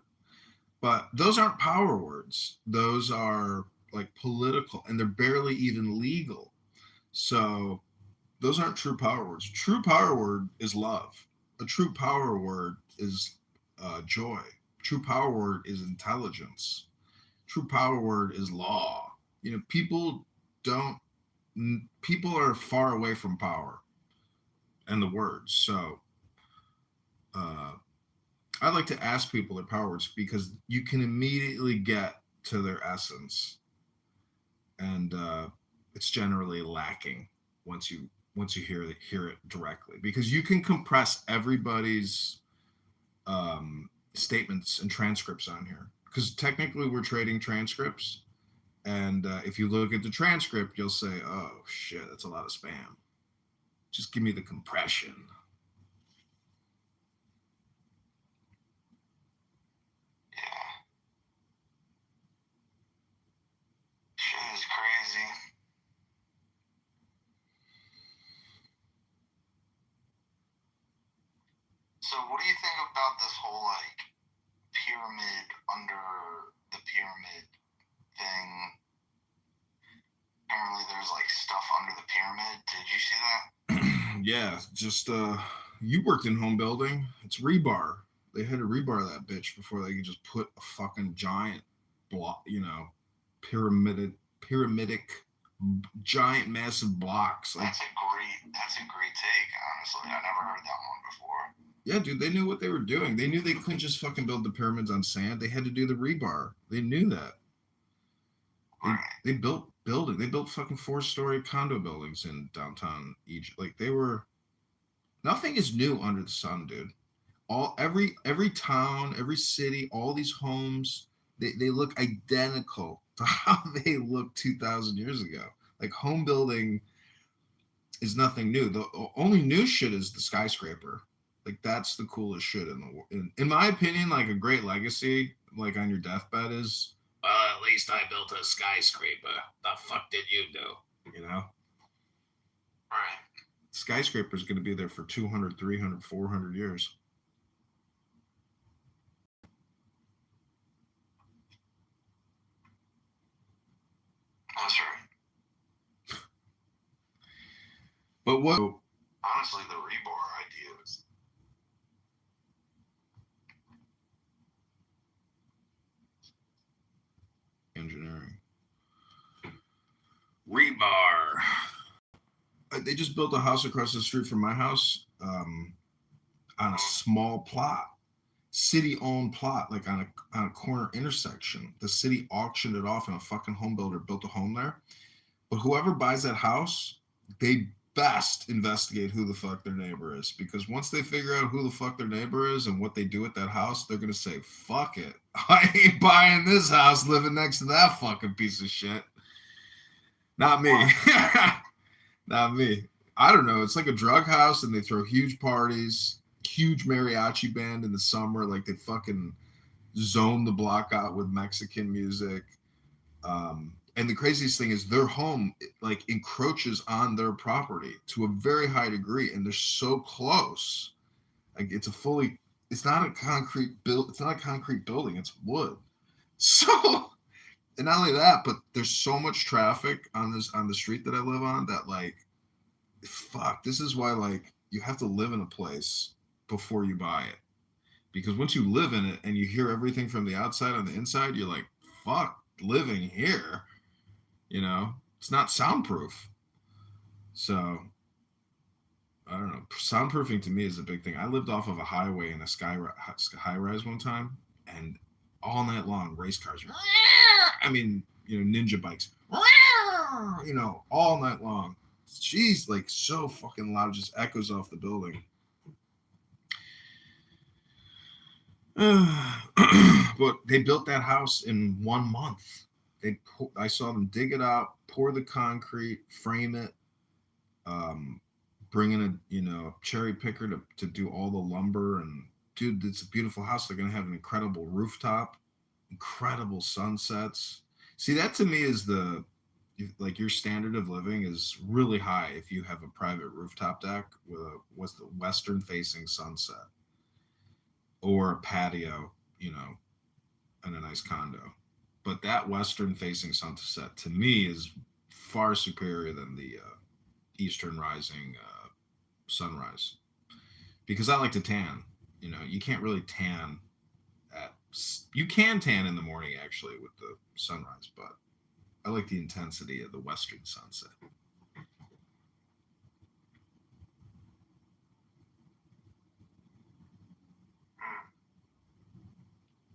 But those aren't power words. Those are like political, and they're barely even legal. So those aren't true power words. True power word is love. A true power word is joy. True power word is intelligence. True power word is law. People are far away from power and the words. So I like to ask people their power words because you can immediately get to their essence, and it's generally lacking once you hear it directly, because you can compress everybody's statements and transcripts on here, because technically we're trading transcripts, and if you look at the transcript, you'll say, oh shit, that's a lot of spam. Just give me the compression. Shit is crazy. So what do you think about this whole pyramid under the pyramid thing? Apparently there's stuff under the pyramid. Did you see that? Yeah, just you worked in home building. It's rebar. They had to rebar that bitch before they could just put a fucking giant block, pyramidic, giant, massive blocks. That's a great take, honestly. I never heard that one before. Yeah, dude, they knew what they were doing. They knew they couldn't just fucking build the pyramids on sand. They had to do the rebar. They knew that. They built buildings. They built fucking 4-story condo buildings in downtown Egypt. Nothing is new under the sun, dude. Every town, every city, all these homes, they look identical to how they looked 2,000 years ago. Like, home building is nothing new. The only new shit is the skyscraper. Like, that's the coolest shit in my opinion. Like, a great legacy, like on your deathbed, is, well, at least I built a skyscraper. The fuck did you do? Right. Skyscraper's going to be there for 200, 300, 400 years. That's right. But what? Honestly, the rebar idea is. Engineering. Rebar. They just built a house across the street from my house on a small plot, city-owned plot, like on a corner intersection. The city auctioned it off, and a fucking home builder built a home there. But whoever buys that house, they best investigate who the fuck their neighbor is, because once they figure out who the fuck their neighbor is and what they do at that house, they're gonna say, fuck it, I ain't buying this house living next to that fucking piece of shit. Not me. Not me. I don't know. It's like a drug house, and they throw huge parties, huge mariachi band in the summer. Like, they fucking zone the block out with Mexican music. And the craziest thing is their home like encroaches on their property to a very high degree, and they're so close. Like it's not a it's not a concrete building, it's wood. So, and not only that, but there's so much traffic on the street that I live on that like fuck, this is why like you have to live in a place before you buy it. Because once you live in it and you hear everything from the outside on the inside, you're like, fuck, living here, it's not soundproof. So I don't know. Soundproofing to me is a big thing. I lived off of a highway in a high rise one time, and all night long, race cars. I mean, ninja bikes. All night long. Jeez, like so fucking loud, just echoes off the building. But they built that house in 1 month. I saw them dig it out, pour the concrete, frame it, bring in a cherry picker to do all the lumber. And dude, it's a beautiful house. They're gonna have an incredible rooftop, incredible sunsets. See, that to me is like your standard of living is really high if you have a private rooftop deck with the western facing sunset or a patio, in a nice condo. But that western facing sunset to me is far superior than the eastern rising sunrise, because I like to tan. You can't really tan you can tan in the morning actually with the sunrise, but I like the intensity of the western sunset.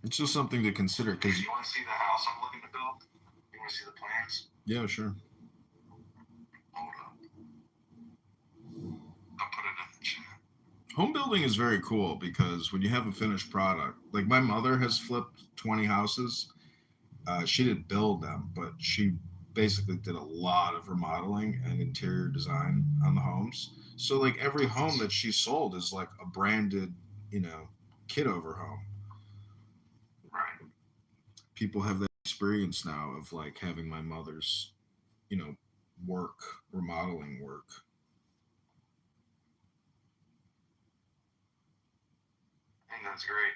It's just something to consider. Because you want to see the house I'm looking to build? You want to see the plans? Yeah, sure. Hold up. I'll put it in the chat. Home building is very cool because when you have a finished product, like my mother has flipped 20 houses. She didn't build them, but she basically did a lot of remodeling and interior design on the homes. So like every home that she sold is like a branded, Kitover home. Right. People have that experience now of like having my mother's, work, remodeling work. I think that's great.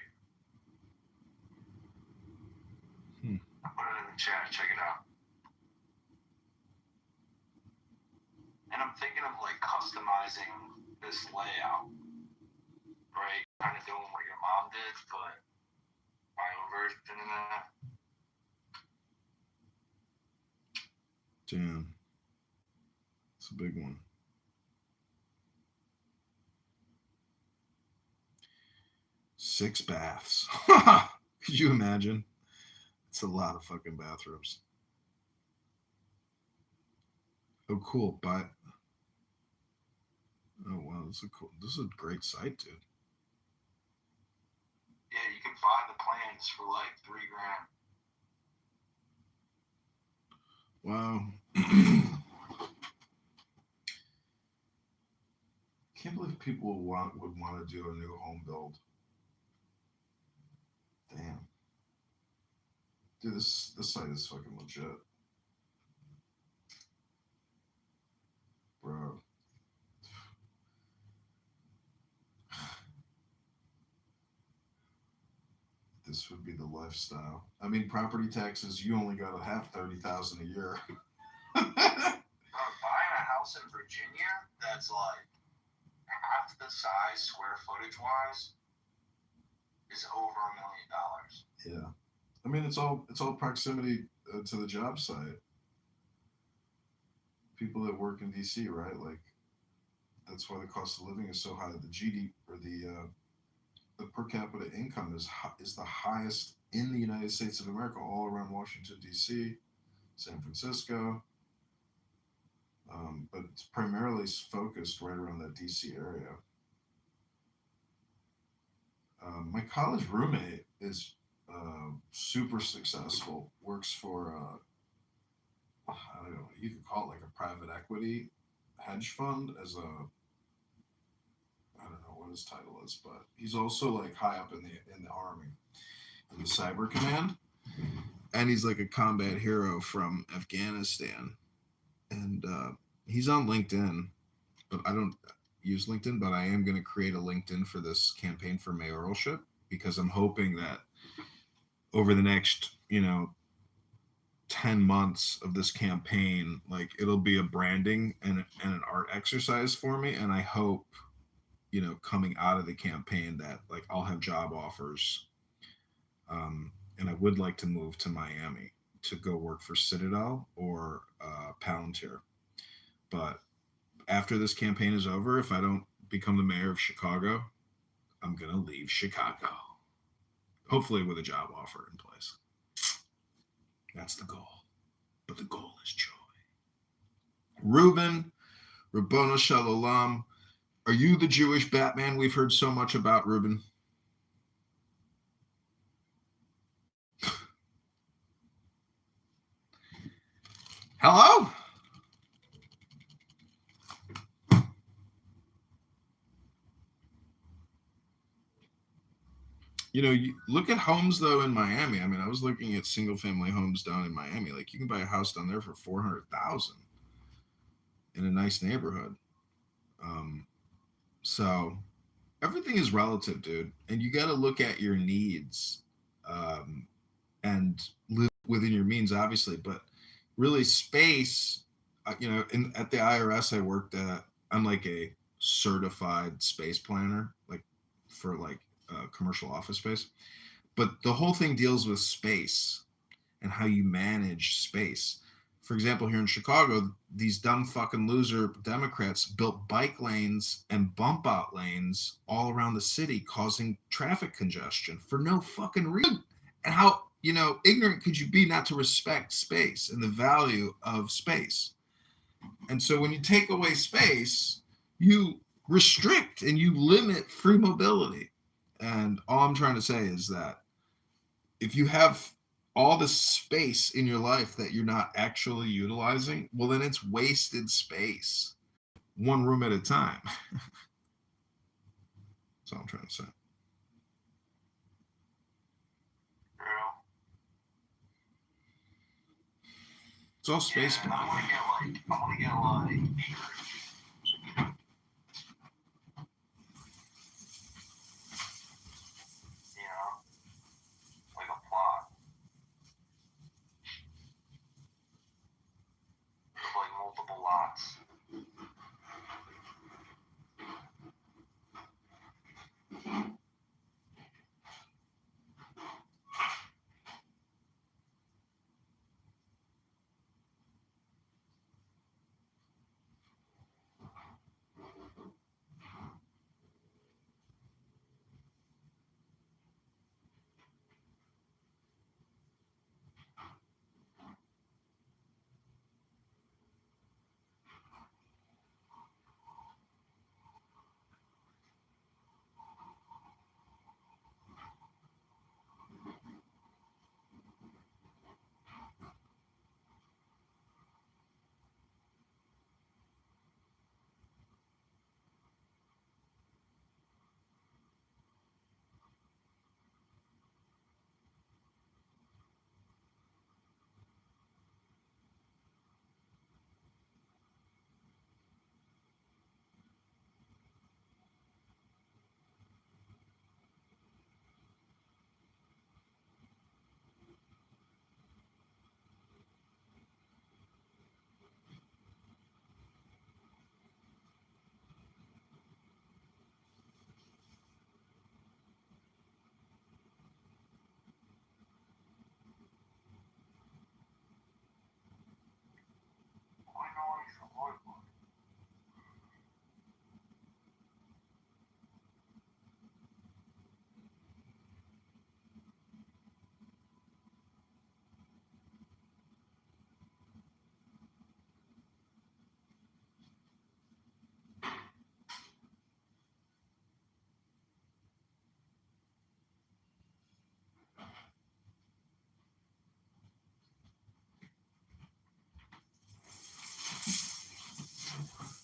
I'll put it in the chat. Check it out. And I'm thinking of like customizing this layout, right? Kind of doing what your mom did, but my own version of that. Damn. It's a big one. 6 baths. Could you imagine? It's a lot of fucking bathrooms. Oh, cool. But oh wow, this is a great site, dude. Yeah, you can find the plans for like $3,000. Wow. Can't believe people would want to do a new home build. Damn. Dude, this site is fucking legit. Bro. This would be the lifestyle. I mean, property taxes, you only got to have $30,000 a year. Buying a house in Virginia that's like half the size square footage wise is over $1 million. Yeah. I mean, it's all proximity to the job site. People that work in DC, right? Like, that's why the cost of living is so high. The GDP or the per capita income is the highest in the United States of America, all around Washington D.C., San Francisco. But it's primarily focused right around that DC area. My college roommate is super successful. Works for I don't know. You could call it like a private equity hedge fund as a. I don't know what his title is, but he's also like high up in the army, in the cyber command. and he's like a combat hero from Afghanistan, and he's on LinkedIn, but I don't use LinkedIn, but I am going to create a LinkedIn for this campaign for mayoralship because I'm hoping that over the next, 10 months of this campaign, like it'll be a branding and an art exercise for me. And I hope, coming out of the campaign that like I'll have job offers. And I would like to move to Miami to go work for Citadel or Palantir. But after this campaign is over, if I don't become the mayor of Chicago, I'm going to leave Chicago. Hopefully with a job offer in place. That's the goal. But the goal is joy. Ruben, Rabbona Shalom. Are you the Jewish Batman we've heard so much about, Ruben? Hello? You look at homes though in Miami. I mean, I was looking at single family homes down in Miami. Like you can buy a house down there for $400,000 in a nice neighborhood. So everything is relative, dude, and you got to look at your needs and live within your means, obviously. But really, space. At the IRS I worked at, I'm like a certified space planner, like for like commercial office space. But the whole thing deals with space and how you manage space. For example, here in Chicago, these dumb fucking loser Democrats built bike lanes and bump out lanes all around the city, causing traffic congestion for no fucking reason. And how, ignorant could you be not to respect space and the value of space? And so when you take away space, you restrict and you limit free mobility. And all I'm trying to say is that if you have all this space in your life that you're not actually utilizing, well, then it's wasted space, one room at a time. That's all I'm trying to say. It's all space. Yeah, I want to get like acreage. Like a plot. With like multiple lots.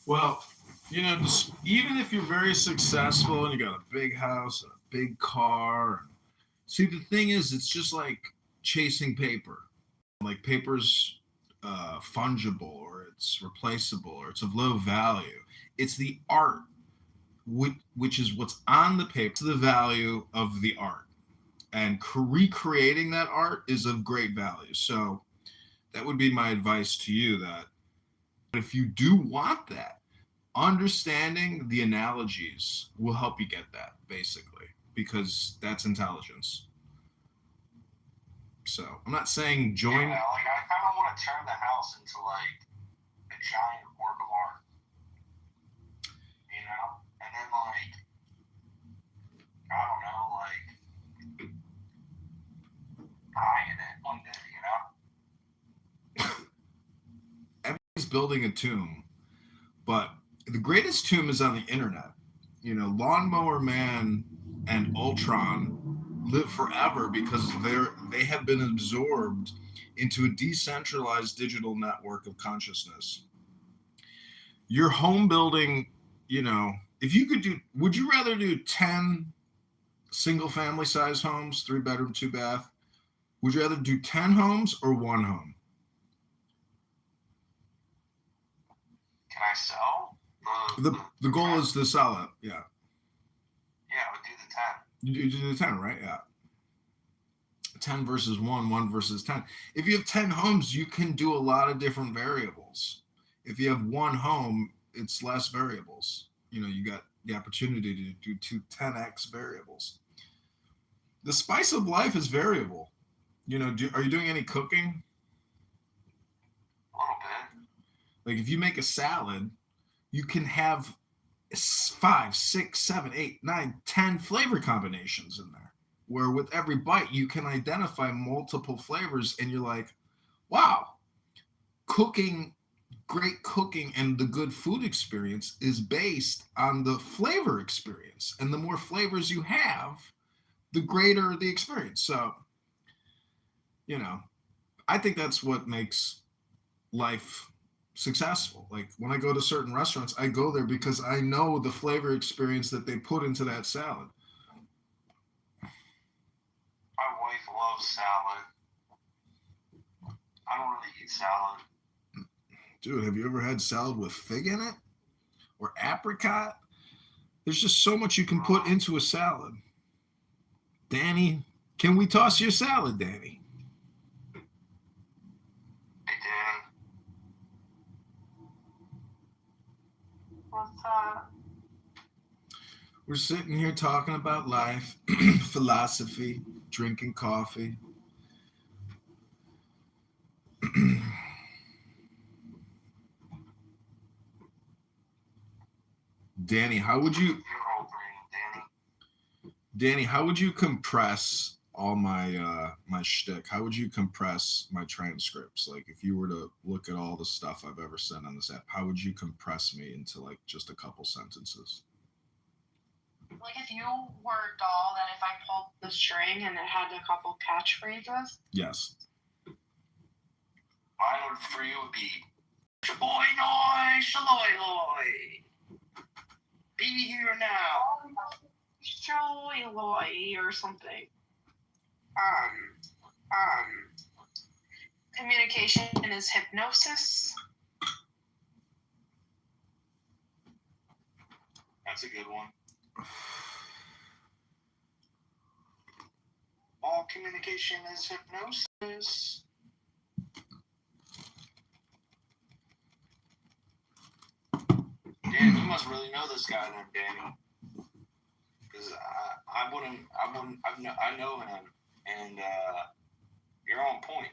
Well, even if you're very successful and you got a big house and a big car, see, the thing is, it's just like chasing paper. Like paper's fungible or it's replaceable or it's of low value. It's the art, which is what's on the paper, the value of the art. And recreating that art is of great value. So that would be my advice to you, that if you do want that, understanding the analogies will help you get that, basically, because that's intelligence. So I'm not saying join. Yeah, like I kind of want to turn the house into like a giant work of art, you know, and then like I don't know, like die in it one day, you know. Everybody's building a tomb, but the greatest tomb is on the internet. You know, Lawnmower Man and Ultron live forever because they have been absorbed into a decentralized digital network of consciousness. Your home building, you know, if you could do, would you rather do 10 single family size homes, 3 bedroom, 2 bath? Would you rather do 10 homes or 1 home? Can I sell? The goal is to sell it. Yeah. Yeah, I would do the 10. You do the 10, right? Yeah. 10 versus 1 versus 10. If you have 10 homes, you can do a lot of different variables. If you have 1 home, it's less variables. You know, you got the opportunity to do 10x variables. The spice of life is variable. You know, are you doing any cooking? A little bit. Like if you make a salad, you can have 5, 6, 7, 8, 9, 10 flavor combinations in there, where with every bite you can identify multiple flavors, and you're like, wow, great cooking and the good food experience is based on the flavor experience. And the more flavors you have, the greater the experience. So, you know, I think that's what makes life successful. Like when I go to certain restaurants, I go there because I know the flavor experience that they put into that salad. My wife loves salad. I don't really eat salad. Dude, have you ever had salad with fig in it? Or apricot? There's just so much you can put into a salad. Danny, can we toss your salad, Danny? Hey, Danny. What's up? We're sitting here talking about life, philosophy, drinking coffee. Danny, how would you compress all my my shtick? How would you compress my transcripts? Like if you were to look at all the stuff I've ever said on this app, how would you compress me into like just a couple sentences? Like if you were a doll that if I pulled the string and it had a couple catchphrases? Yes. Mine for you would be Shaboy Noy, Shaloy Loy. Be here now. Shoy or something. Communication is hypnosis. That's a good one. All communication is hypnosis. Dan, you must really know this guy then, Danny. Because I know him, and you're on point.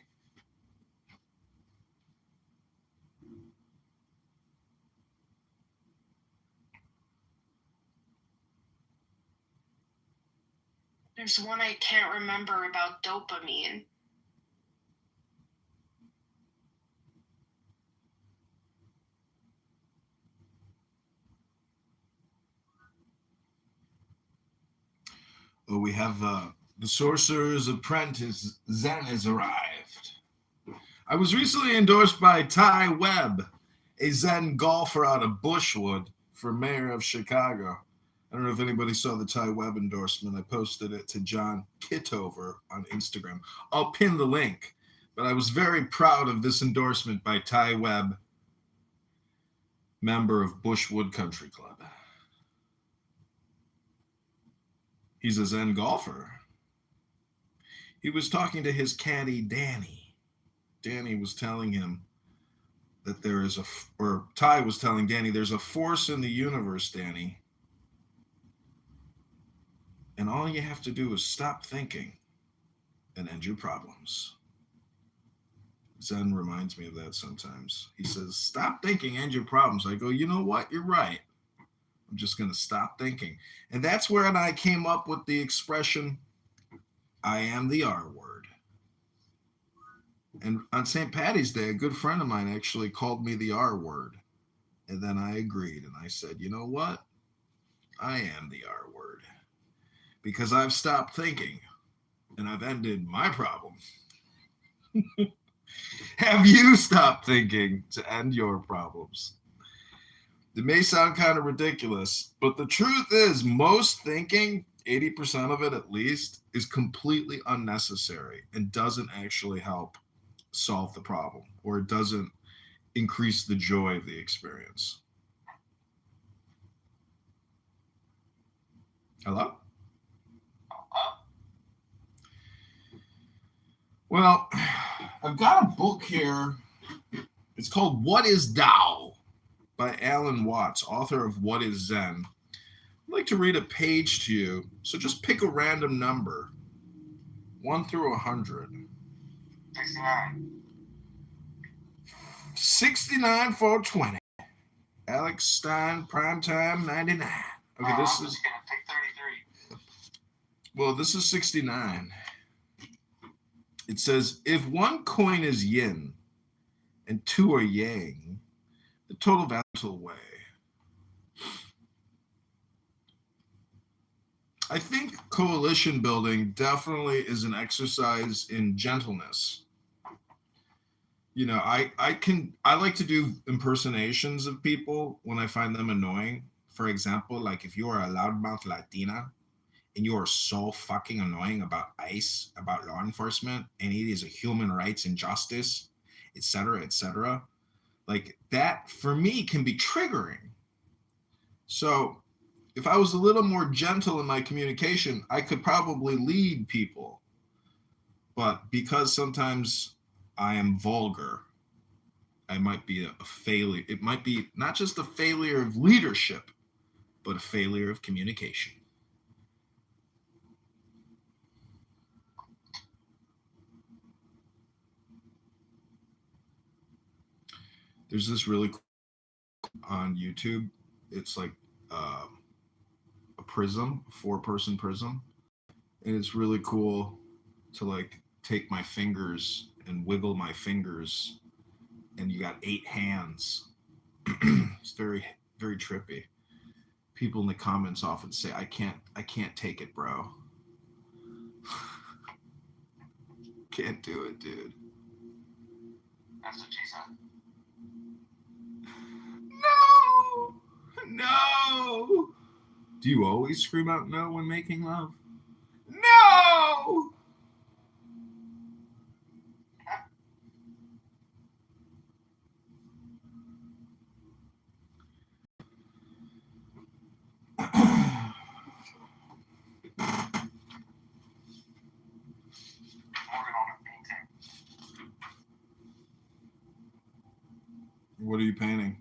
There's one I can't remember about dopamine. Oh, we have the Sorcerer's Apprentice, Zen, has arrived. I was recently endorsed by Ty Webb, a Zen golfer out of Bushwood, for mayor of Chicago. I don't know if anybody saw the Ty Webb endorsement. I posted it to John Kitover on Instagram. I'll pin the link. But I was very proud of this endorsement by Ty Webb, member of Bushwood Country Club. He's a Zen golfer. He was talking to his caddy, Danny. Danny was telling him that there is Ty was telling Danny, there's a force in the universe, Danny. And all you have to do is stop thinking and end your problems. Zen reminds me of that sometimes. He says, stop thinking, end your problems. I go, you know what? You're right. I'm just going to stop thinking. And that's where I came up with the expression, I am the R word. And on St. Patty's Day, a good friend of mine actually called me the R word. And then I agreed. And I said, you know what? I am the R word. Because I've stopped thinking and I've ended my problem. Have you stopped thinking to end your problems? It may sound kind of ridiculous, but the truth is most thinking, 80% of it at least, is completely unnecessary and doesn't actually help solve the problem, or it doesn't increase the joy of the experience. Hello? Well, I've got a book here. It's called What is Tao by Alan Watts, author of What is Zen. I'd like to read a page to you, so just pick a random number, 1 through 100. 69. 69 for 20. Alex Stein, primetime 99. Okay, this I'm is. just gonna pick 33. Well, this is 69. It says, if one coin is yin and two are yang, the total value will weigh. I think coalition building definitely is an exercise in gentleness. You know, I like to do impersonations of people when I find them annoying. For example, like if you are a loudmouth Latina and you are so fucking annoying about ICE, about law enforcement, and it is a human rights injustice, etc., like that for me can be triggering. So if I was a little more gentle in my communication, I could probably lead people. But because sometimes I am vulgar, I might be a failure. It might be not just a failure of leadership, but a failure of communication. There's this really cool on YouTube. It's like a prism, a 4-person prism. And it's really cool to like take my fingers and wiggle my fingers, and you got 8 hands. It's very, very trippy. People in the comments often say, I can't take it, bro. Can't do it, dude. That's what she said. No! Do you always scream out no when making love? No! Working on a painting. What are you painting?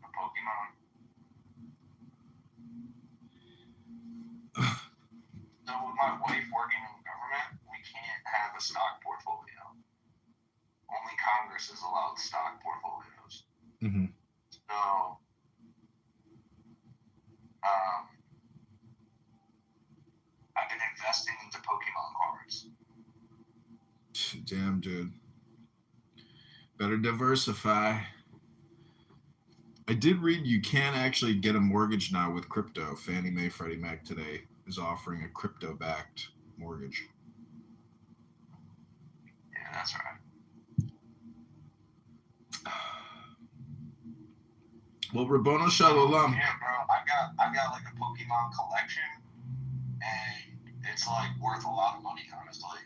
A Pokemon. So with my wife working in government, we can't have a stock portfolio. Only Congress is allowed stock portfolios. Mm-hmm. So, I've been investing into Pokemon cards. Damn, dude. Better diversify. I did read you can actually get a mortgage now with crypto. Fannie Mae, Freddie Mac today is offering a crypto-backed mortgage. Yeah, that's right. Well, Rabboni Shalom. Yeah, bro. I got got like a Pokemon collection, and it's like worth a lot of money, honestly.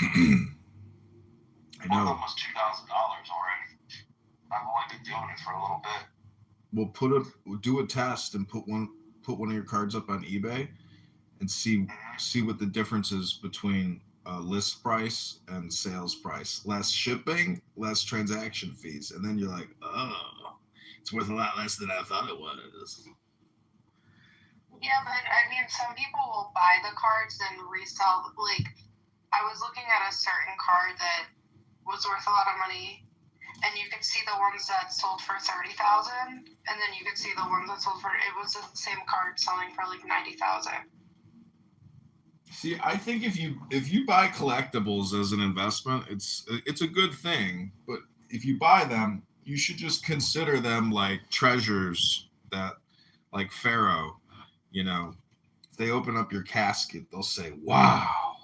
I Worth know. almost $2,000 already. I've only been doing it for a little bit. We'll do a test and put one of your cards up on eBay and see what the difference is between list price and sales price. Less shipping, less transaction fees, and then you're like, oh, it's worth a lot less than I thought it was. Yeah, but I mean, some people will buy the cards and resell. Like, I was looking at a certain card that was worth a lot of money, and you could see the ones that sold for $30,000, and then you could see the ones that sold for, it was the same card selling for like $90,000. See, I think if you buy collectibles as an investment, it's a good thing. But if you buy them, you should just consider them like treasures that, like Pharaoh, you know, if they open up your casket, they'll say, "Wow,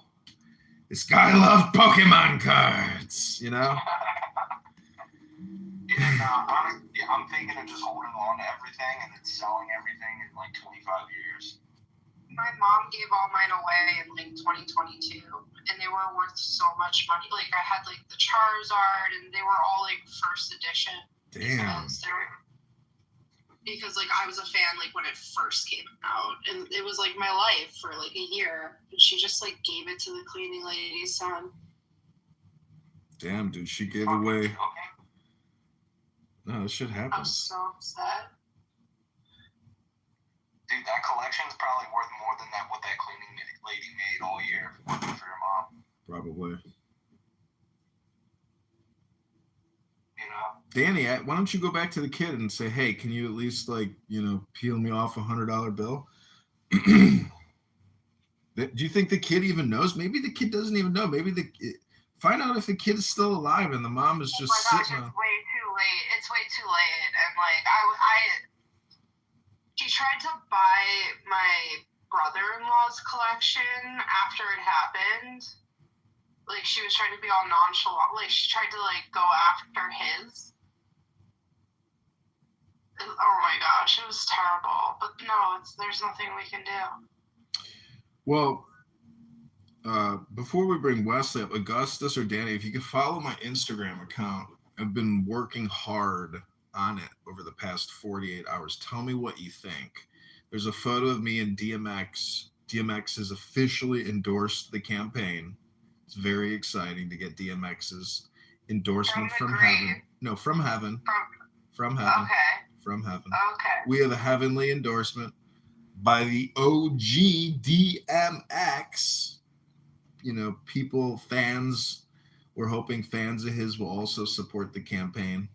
this guy loved Pokemon cards," you know. I'm thinking of just holding on to everything and then selling everything in like 25 years. My mom gave all mine away in like 2022, and they were worth so much money. Like, I had like the Charizard, and they were all like first edition. Damn. Because like I was a fan like when it first came out, and it was like my life for like a year. And she just like gave it to the cleaning lady's son. Damn, dude, she gave away. No, this shit happens. I'm so upset. Dude, that collection's probably worth more than what that cleaning lady made all year for your mom. Probably. You know? Danny, why don't you go back to the kid and say, "Hey, can you at least like, peel me off $100 bill?" Do you think the kid even knows? Maybe the kid doesn't even know. Maybe find out if the kid is still alive and the mom is just sitting. It's way too late. It's way too late. And like she tried to buy my brother-in-law's collection after it happened. Like, she was trying to be all nonchalant. Like, she tried to like go after his. Oh my gosh, it was terrible. But no, there's nothing we can do. Well, before we bring Wesley up, Augustus or Danny, if you could follow my Instagram account, I've been working hard on it over the past 48 hours. Tell me what you think. There's a photo of me and DMX. DMX has officially endorsed the campaign. It's very exciting to get DMX's endorsement from heaven. No, from heaven. From heaven. Okay. From heaven. Okay. We have a heavenly endorsement by the OG DMX. People, fans, we're hoping fans of his will also support the campaign.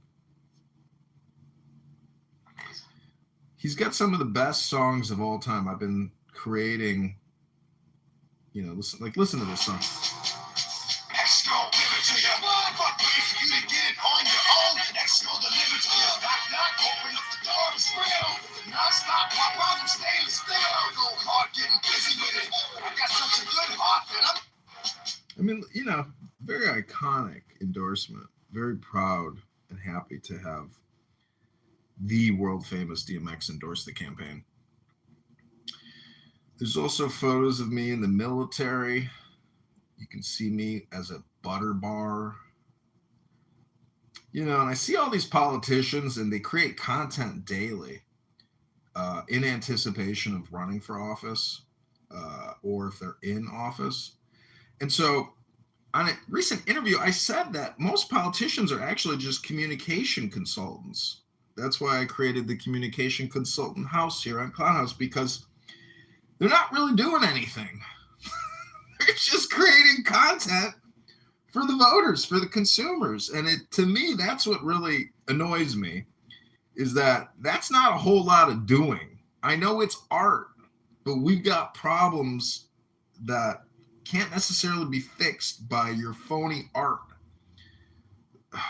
He's got some of the best songs of all time. I've been creating, listen to this song. X gon' give it to you. Fuck wait for you to get it on your own. X gon' deliver to you. Knock, open up the door and spill. Non-stop, pop out and stay still. Go hard getting busy with it. I got such a good heart that very iconic endorsement. Very proud and happy to have the world famous DMX endorse the campaign. There's also photos of me in the military. You can see me as a butter bar. And I see all these politicians and they create content daily in anticipation of running for office or if they're in office. And so on a recent interview, I said that most politicians are actually just communication consultants. That's why I created the Communication Consultant House here on Clown House, because they're not really doing anything. They're just creating content for the voters, for the consumers. And to me, that's what really annoys me, is that that's not a whole lot of doing. I know it's art, but we've got problems that can't necessarily be fixed by your phony art. Yeah,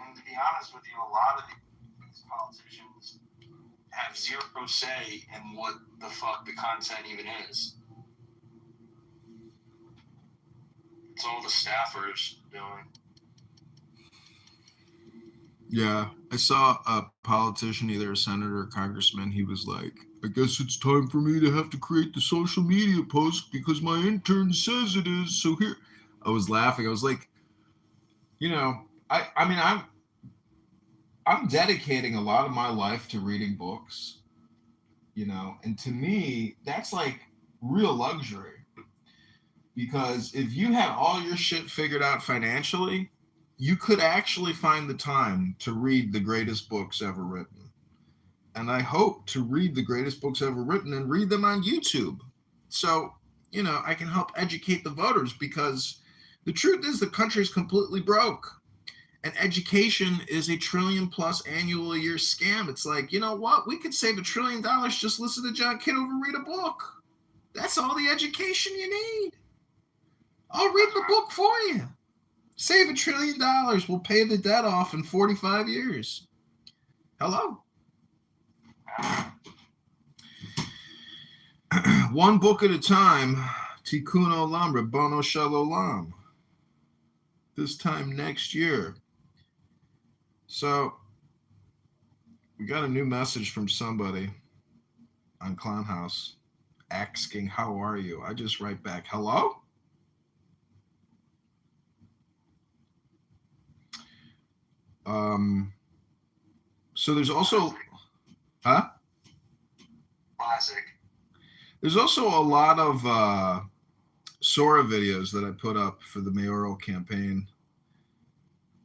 and to be honest with you, a lot of these politicians have zero say in what the fuck the content even is. It's all the staffers doing. Yeah, I saw a politician, either a senator or congressman. He was like, I guess it's time for me to have to create the social media post because my intern says it is. So here, I was laughing. I was like, you know, I mean, I'm dedicating a lot of my life to reading books, and to me, that's like real luxury because if you had all your shit figured out financially, you could actually find the time to read the greatest books ever written. And I hope to read the greatest books ever written and read them on YouTube. So, I can help educate the voters because the truth is the country is completely broke. And education is a trillion plus annual a year scam. It's like, you know what? We could save $1 trillion. Just listen to John Kitover read a book. That's all the education you need. I'll read the book for you. Save $1 trillion. We'll pay the debt off in 45 years. Hello? One book at a time. Tikkun Olam, Rabbono Shel Olam. This time next year. So, we got a new message from somebody on Clown House asking, how are you? I just write back, hello? So there's also, Classic. There's also a lot of Sora videos that I put up for the mayoral campaign.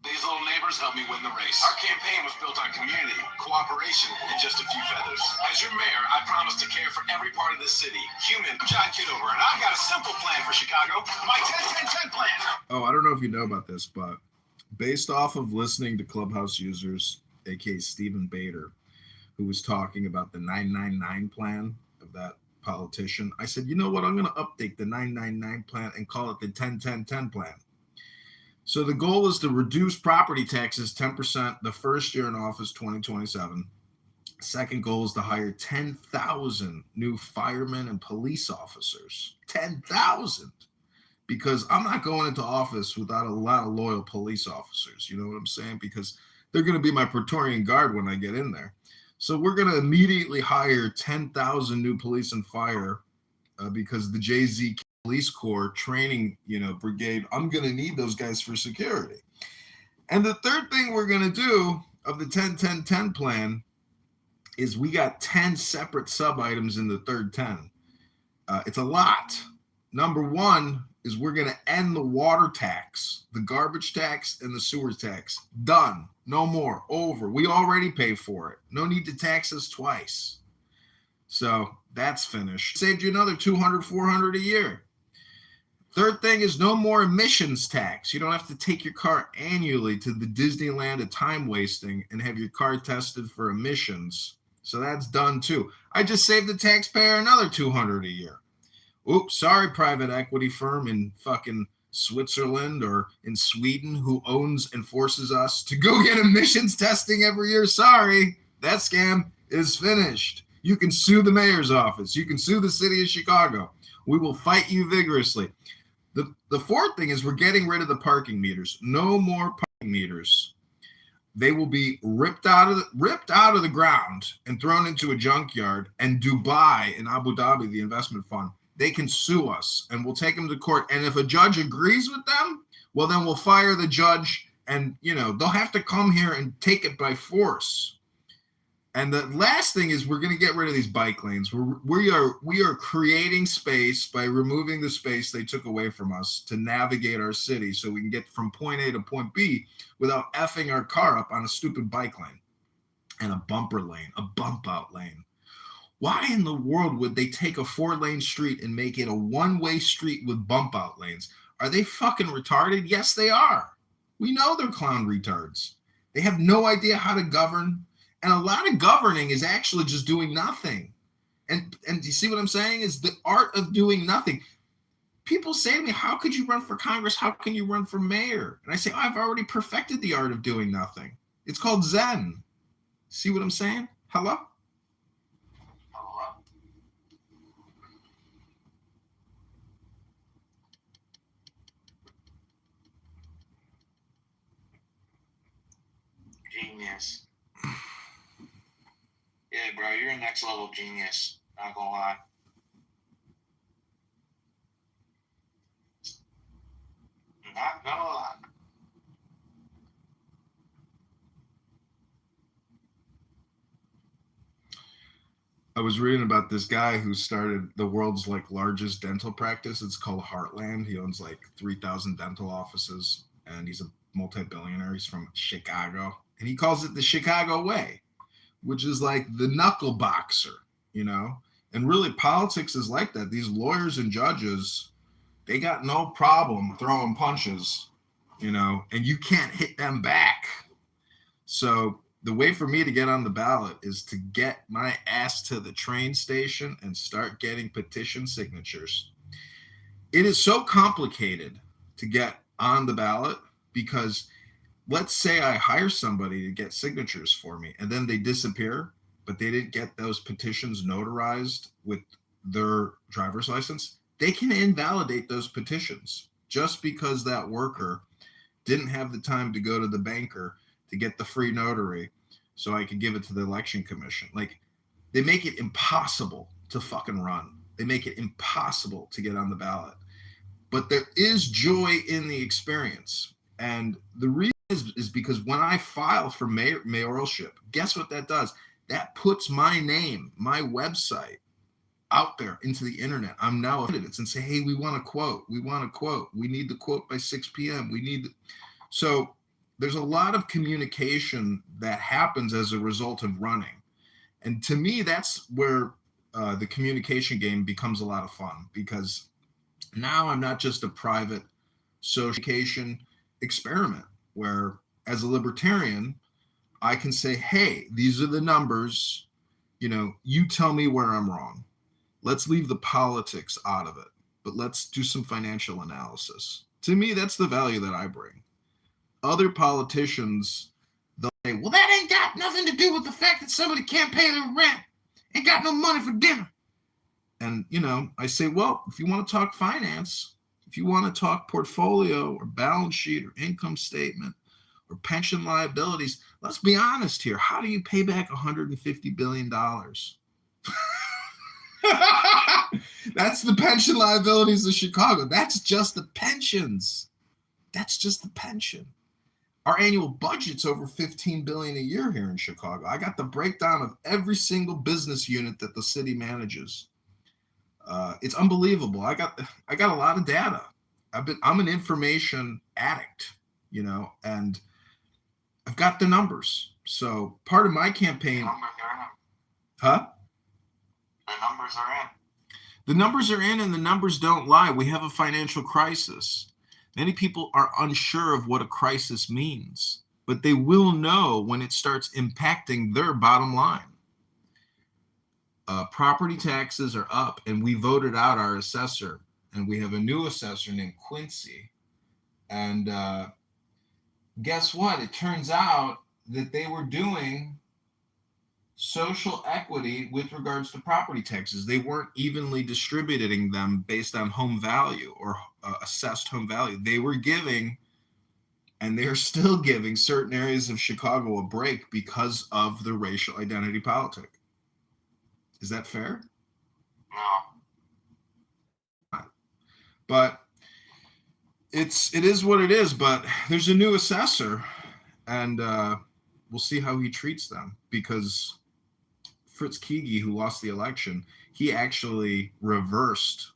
These little neighbors helped me win the race. Our campaign was built on community, cooperation, and just a few feathers. As your mayor, I promise to care for every part of this city. Human, John Kitover, and I've got a simple plan for Chicago. My 10-10-10 plan. Oh, I don't know if you know about this, but based off of listening to Clubhouse users, aka Stephen Bader, who was talking about the 999 plan of that politician, I said, you know what? I'm going to update the 999 plan and call it the 10-10-10 plan. So the goal is to reduce property taxes 10% the first year in office, 2027. Second goal is to hire 10,000 new firemen and police officers. 10,000. Because I'm not going into office without a lot of loyal police officers. You know what I'm saying? Because they're going to be my Praetorian Guard when I get in there. So we're going to immediately hire 10,000 new police and fire because the JZ Police Corps training, brigade, I'm going to need those guys for security. And the third thing we're going to do of the 10-10-10 plan is we got 10 separate sub-items in the third 10. It's a lot. Number one is we're going to end the water tax, the garbage tax, and the sewer tax. Done. No more. Over. We already pay for it. No need to tax us twice. So that's finished. Saved you another $200, $400 a year. Third thing is no more emissions tax. You don't have to take your car annually to the Disneyland of time wasting and have your car tested for emissions. So that's done too. I just saved the taxpayer another $200 a year. Oops, sorry, private equity firm in fucking Switzerland or in Sweden who owns and forces us to go get emissions testing every year. Sorry, that scam is finished. You can sue the mayor's office. You can sue the city of Chicago. We will fight you vigorously. The fourth thing is we're getting rid of the parking meters. No more parking meters. They will be ripped out of the ground and thrown into a junkyard. And Dubai in Abu Dhabi, the investment fund, they can sue us and we'll take them to court. And if a judge agrees with them, well, then we'll fire the judge and, they'll have to come here and take it by force. And the last thing is we're going to get rid of these bike lanes. We are creating space by removing the space they took away from us to navigate our city so we can get from point A to point B without effing our car up on a stupid bike lane and a bumper lane, a bump out lane. Why in the world would they take a 4-lane street and make it a one-way street with bump out lanes? Are they fucking retarded? Yes, they are. We know they're clown retards. They have no idea how to govern. And a lot of governing is actually just doing nothing. And you see what I'm saying? Is the art of doing nothing. People say to me, how could you run for Congress? How can you run for mayor? And I say, I've already perfected the art of doing nothing. It's called Zen. See what I'm saying? Hello? Genius. Yeah, bro, you're a next level genius. Not gonna lie. Not gonna lie. I was reading about this guy who started the world's largest dental practice. It's called Heartland. He owns 3,000 dental offices, and he's a multi-billionaire. He's from Chicago, and he calls it the Chicago way, which is like the knuckle boxer, And really, politics is like that. These lawyers and judges, they got no problem throwing punches, and you can't hit them back. So the way for me to get on the ballot is to get my ass to the train station and start getting petition signatures. It is so complicated to get on the ballot because let's say I hire somebody to get signatures for me and then they disappear, but they didn't get those petitions notarized with their driver's license. They can invalidate those petitions just because that worker didn't have the time to go to the banker to get the free notary so I could give it to the election commission. They make it impossible to fucking run. They make it impossible to get on the ballot. But there is joy in the experience. And the reason is because when I file for mayoralship, guess what that does? That puts my name, my website out there into the internet. I'm now candidates and say, hey, we want a quote. We want a quote. We need the quote by 6 p.m. So there's a lot of communication that happens as a result of running. And to me, that's where the communication game becomes a lot of fun, because now I'm not just a private socialization experiment where, as a libertarian, I can say, hey, these are the numbers. You tell me where I'm wrong. Let's leave the politics out of it, but let's do some financial analysis. To me, that's the value that I bring. Other politicians, they'll say, well, that ain't got nothing to do with the fact that somebody can't pay their rent, ain't got no money for dinner. And, I say, well, if you want to talk finance, if you want to talk portfolio or balance sheet or income statement or pension liabilities, let's be honest here. How do you pay back $150 billion? That's the pension liabilities of Chicago. That's just the pensions. That's just the pension. Our annual budget's over $15 billion a year here in Chicago. I got the breakdown of every single business unit that the city manages. It's unbelievable. I got a lot of data. I'm an information addict, and I've got the numbers. So part of my campaign. Huh? The numbers are in. The numbers are in, and the numbers don't lie. We have a financial crisis. Many people are unsure of what a crisis means, but they will know when it starts impacting their bottom line. Property taxes are up, and we voted out our assessor, and we have a new assessor named Quincy. And guess what? It turns out that they were doing social equity with regards to property taxes. They weren't evenly distributing them based on home value or assessed home value. They were giving, and they're still giving, certain areas of Chicago a break because of the racial identity politic. Is that fair? No. But it is what it is. But there's a new assessor, and we'll see how he treats them, because Fritz Keegi, who lost the election, he actually reversed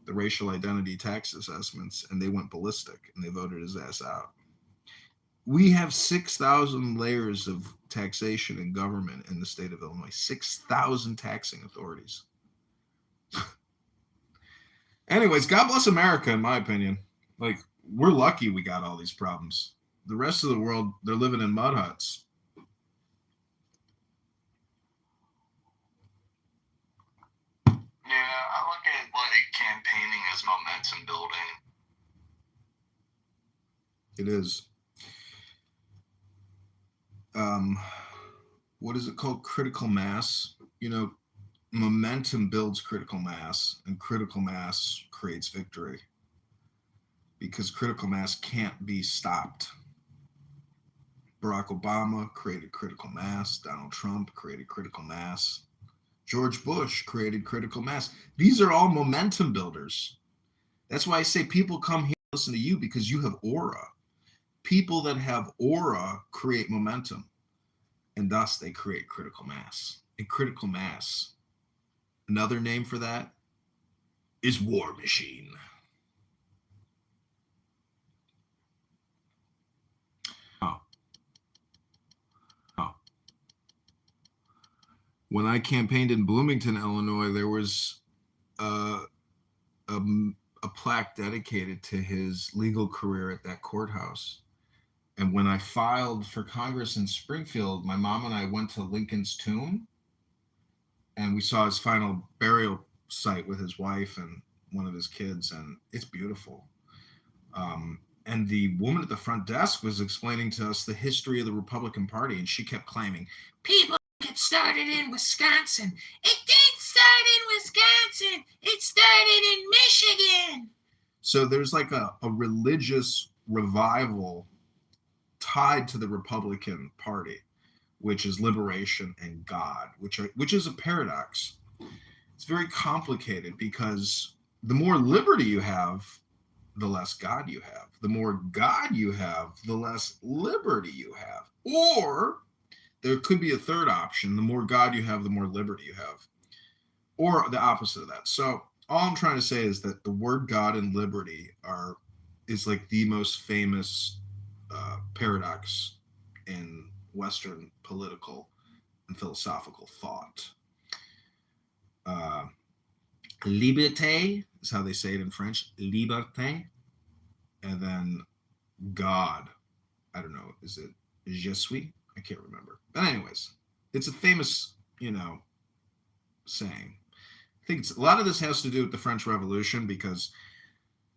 the racial identity tax assessments, and they went ballistic, and they voted his ass out. We have 6,000 layers of taxation and government in the state of Illinois. 6,000 taxing authorities. Anyways, God bless America, in my opinion. We're lucky we got all these problems. The rest of the world, they're living in mud huts. Yeah, I look at campaigning as momentum building. It is. What is it called? Critical mass. Momentum builds critical mass, and critical mass creates victory, because critical mass can't be stopped. Barack Obama created critical mass. Donald Trump created critical mass. George Bush created critical mass. These are all momentum builders. That's why I say people come here to listen to you, because you have aura. People that have aura create momentum, and thus they create critical mass. And critical mass, another name for that is war machine. When I campaigned in Bloomington, Illinois, there was a, a plaque dedicated to his legal career at that courthouse. And when I filed for Congress in Springfield, my mom and I went to Lincoln's tomb, and we saw his final burial site with his wife and one of his kids, and it's beautiful. And the woman at the front desk was explaining to us the history of the Republican Party, and she kept claiming, people get started in Wisconsin. It didn't start in Wisconsin. It started in Michigan. So there's like a religious revival tied to the Republican Party, which is liberation and God, which is a paradox. It's very complicated, because the more liberty you have, the less God you have. The more God you have, the less liberty you have. Or there could be a third option. The more God you have, the more liberty you have. Or the opposite of that. So all I'm trying to say is that the word God and liberty is like the most famous paradox in Western political and philosophical thought. Liberté is how they say it in French. Liberté. And then God. I don't know. Is it je suis? I can't remember. But anyways, it's a famous, saying. I think a lot of this has to do with the French Revolution, because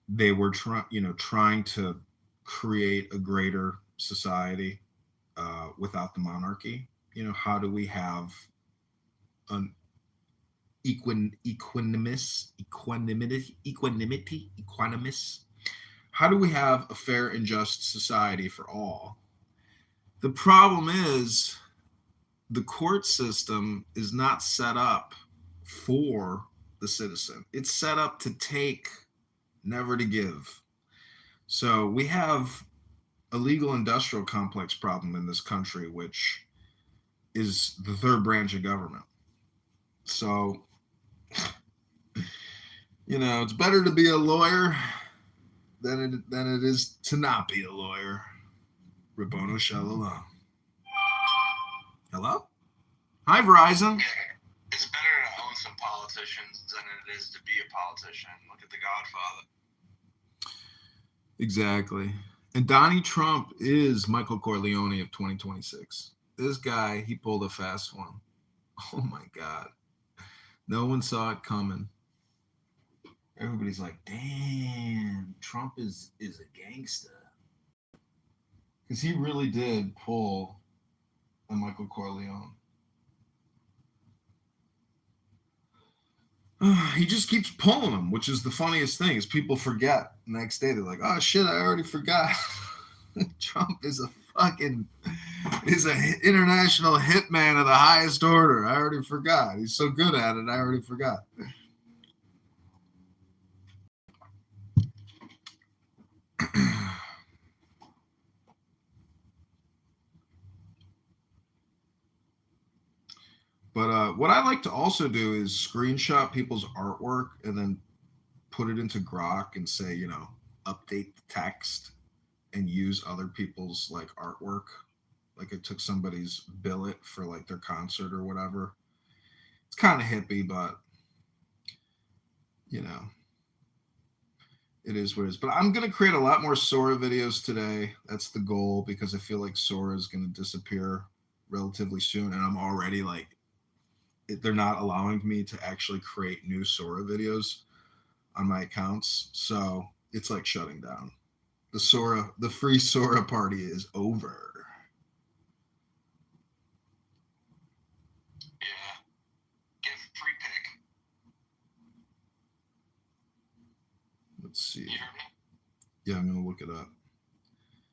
they were trying to create a greater society without the monarchy. How do we have an equanimous? How do we have a fair and just society for all? The problem is the court system is not set up for the citizen. It's set up to take, never to give. So we have a legal industrial complex problem in this country, which is the third branch of government. So, it's better to be a lawyer than it is to not be a lawyer. Rabono Shalala. Hello? Hi, Verizon. It's better to own some politicians than it is to be a politician. Look at The Godfather. Exactly. And Donnie Trump is Michael Corleone of 2026. This guy, he pulled a fast one. Oh my God. No one saw it coming. Everybody's like, damn, Trump is a gangster. Because he really did pull a Michael Corleone. He just keeps pulling them, which is the funniest thing, is people forget. The next day, they're like, oh shit, I already forgot. Trump is an international hitman of the highest order. I already forgot. He's so good at it, I already forgot. But what I like to also do is screenshot people's artwork and then put it into Grok and say, update the text and use other people's like artwork. Like I took somebody's billet for like their concert or whatever. It's kind of hippie, but it is what it is. But I'm going to create a lot more Sora videos today. That's the goal, because I feel like Sora is going to disappear relatively soon. And I'm already like, they're not allowing me to actually create new Sora videos on my accounts. So it's like shutting down. The free Sora party is over. Yeah. Get free pick. Let's see. You heard me? Yeah, I'm going to look it up.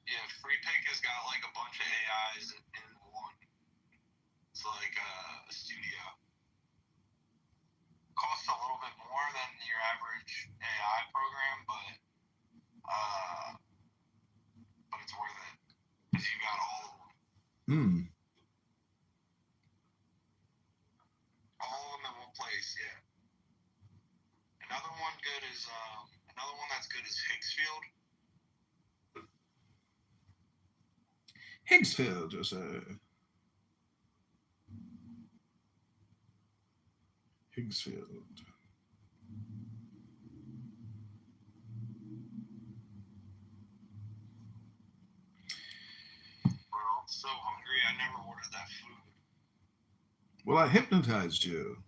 Yeah, free pick has got like a bunch of AI guys in one. It's like a studio. Costs a little bit more than your average AI program, but it's worth it because you got all of them. All of them in one place, yeah. Another one that's good is Higgsfield, Joseph. Higgsfield. Bro, I'm so hungry. I never ordered that food. Well, I hypnotized you.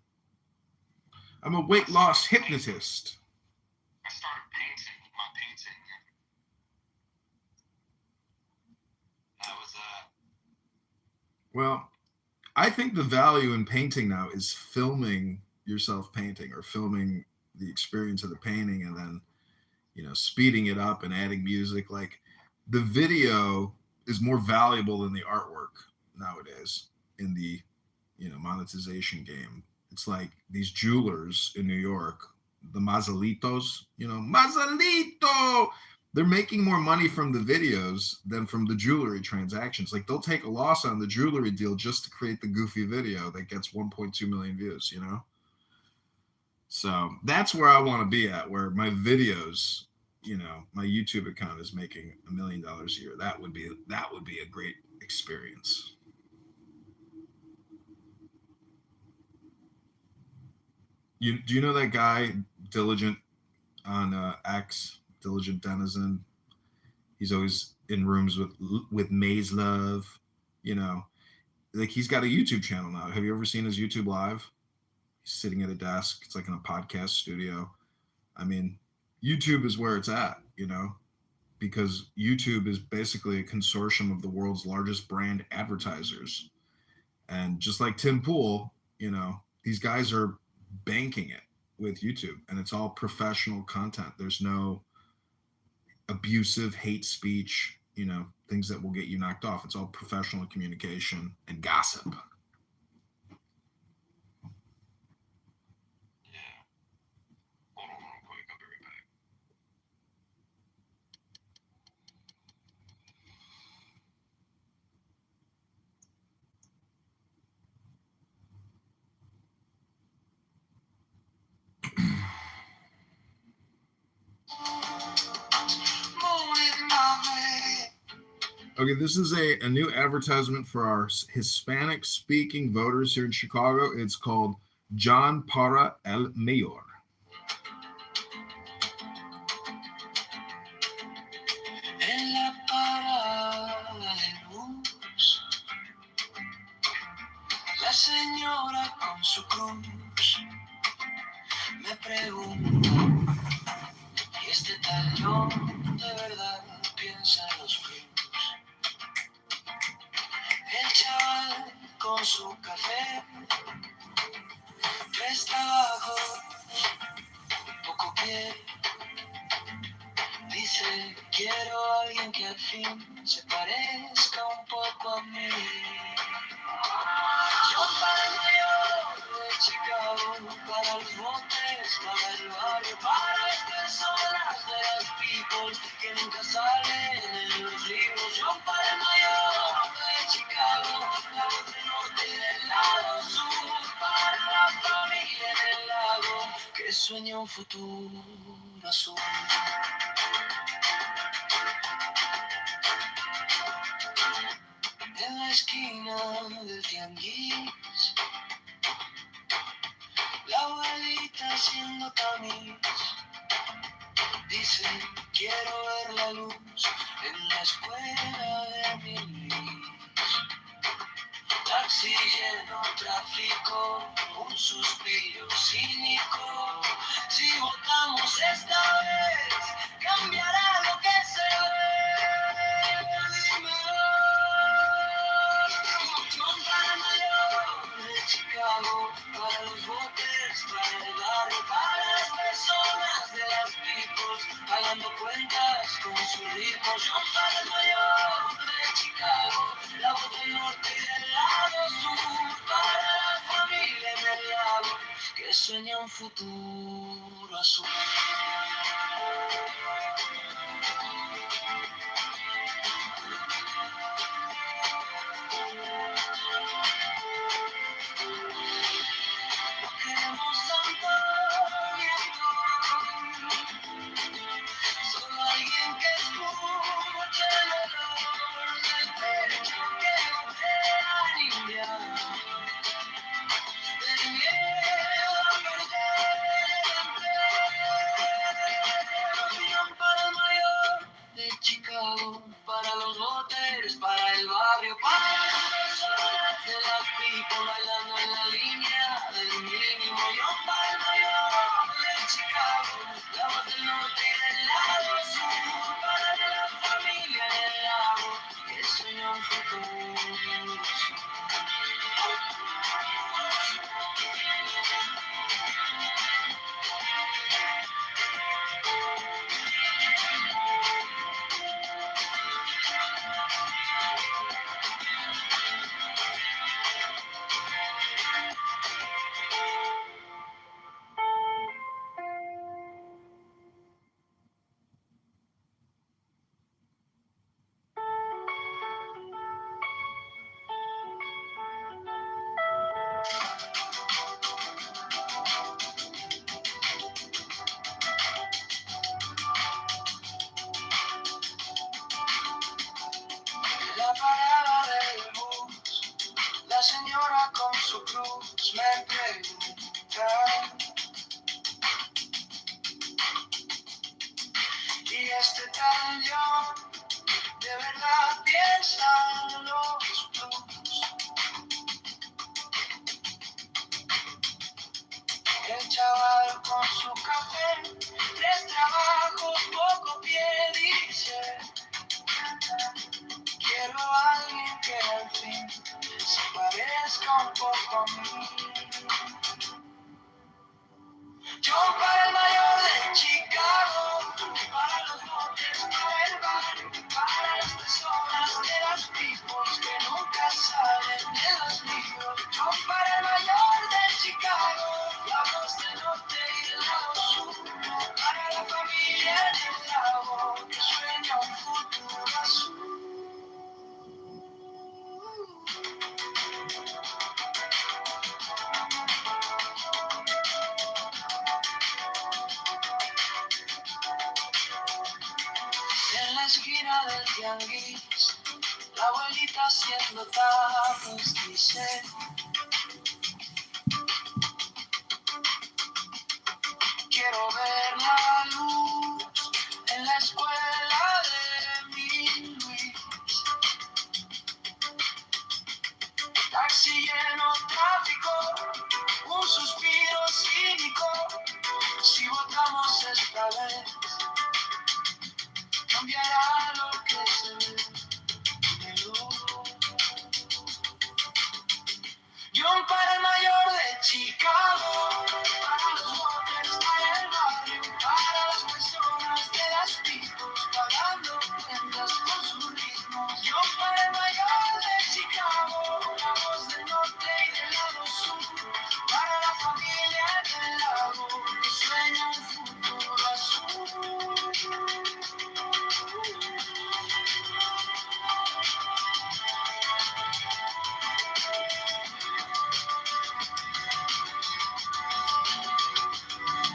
I'm a weight loss hypnotist. I started painting my painting. That was Well, I think the value in painting now is filming yourself painting or filming the experience of the painting and then, speeding it up and adding music. Like the video is more valuable than the artwork nowadays in the, monetization game. It's like these jewelers in New York, the Mazalitos, Mazalito, they're making more money from the videos than from the jewelry transactions. Like they'll take a loss on the jewelry deal just to create the goofy video that gets 1.2 million views, So that's where I want to be at, where my videos, my YouTube account is making $1 million a year. That would be a great experience. Do you know that guy, Diligent, on X, Diligent Denizen? He's always in rooms with Maze Love, like he's got a YouTube channel now. Have you ever seen his YouTube live? He's sitting at a desk. It's like in a podcast studio. I mean, YouTube is where it's at, because YouTube is basically a consortium of the world's largest brand advertisers. And just like Tim Pool, these guys are banking it with YouTube, and it's all professional content. There's no abusive hate speech, things that will get you knocked off. It's all professional communication and gossip. Yeah. Hold on real quick. I'll be right back. Okay, this is a new advertisement for our Hispanic-speaking voters here in Chicago. It's called John para el Mayor. En la parada del bus, la señora con su cruz me pregunta, ¿y este tal John de verdad piensa en los blues? El chaval con su café, tres trabajos, poco quiere. Dice, quiero a alguien que al fin se parezca un poco a mí. Yo para el mayor de Chicago, para los botes, para el barrio, para las personas de las people que nunca salen en los libros. Yo para el mayor de Chicago, la voz del norte y del lado sur, para la familia en el lago que sueña un futuro azul. En la esquina del tianguis, la abuelita haciendo tamiz, dice, quiero ver la luz en la escuela de mi Luis. Taxi lleno, tráfico, un suspiro cínico. Si votamos esta vez, cambiará lo que se ve. Dime, John para el mayor de Chicago, para los botes, para el barrio, para las personas de las peoples, pagando cuentas con su ritmo. John para el mayor de Chicago, la voz del norte y del lado sur, para la familia en el lago que sueña un futuro azul. Queremos tanto viento, solo alguien que escuche el olor del pecho que gotea limpiar, del miedo a perder el empleo. Opinión para el mayor de Chicago, para los boteros, para el barrio, para las personas de las people bailando en la línea del mínimo. Yo para el mayor de Chicago, la voz del norte y del lado sur, para la familia en el lago que sueña un futuro. La parada del bus, la señora con su cruz me pregunta: ¿y este tal yo de verdad piensa en los blues? El chaval con su café, 3 trabajos, poco pie, dice: quiero a alguien que al fin se parezca un poco a mí. Yo para el mayor de Chicago, para los botes, para el barrio, para las personas de las peoples que nunca salen de los libros. Yo para el mayor de Chicago, la voz del norte y del lado sur, para la familia en el lago que sueña un futuro azul. En la esquina del tianguis, la abuelita haciendo tacos dice: quiero ver la luz en la escuela de mi Luis. Taxi lleno, tráfico, un suspiro cínico. Si votamos esta vez, cambiará lo que se ve en el ojo. John para el mayor de Chicago, para los botes, para el barrio, para las personas de las picos, pagando cuentas con sus ritmos. John para el mayor de Chicago, la voz del norte y del lado sur, para la familia del lago que sueña un futuro azul.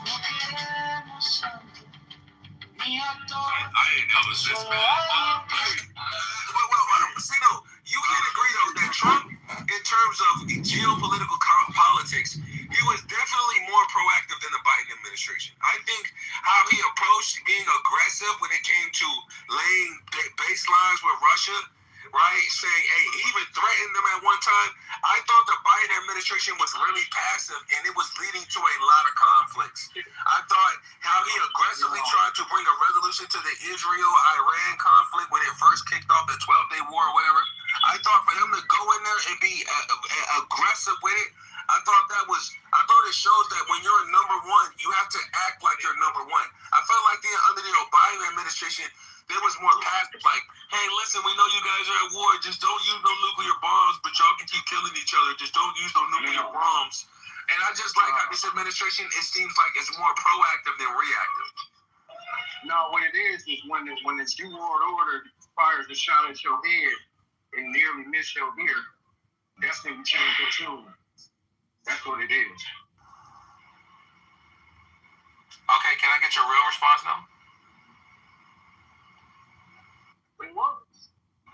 No queremos santo ni actor, I ain't never since solo man. alguien que Casino, you can agree though that Trump, in terms of geopolitical politics, he was definitely more proactive than the Biden administration. I think how he approached being aggressive when it came to laying baselines with Russia, right? Saying, hey, he even threatened them at one time. I thought the Biden administration was really passive and it was leading to a lot of conflicts. I thought how he aggressively tried to bring a resolution to the Israel-Iran conflict when it first kicked off the 12-day war or whatever. I thought for him to go in there and be aggressive with it, I thought it shows that when you're number one, you have to act like you're number one. I felt like under the Obama administration, there was more passive, like, hey, listen, we know you guys are at war. Just don't use no nuclear bombs, but y'all can keep killing each other. Just don't use no nuclear bombs. And I just like how this administration, it seems like it's more proactive than reactive. No, what it is when the New World Order fires a shot at your head and nearly miss your ear, that's when you change your tune. That's what it is. Okay, can I get your real response now? Wait, what?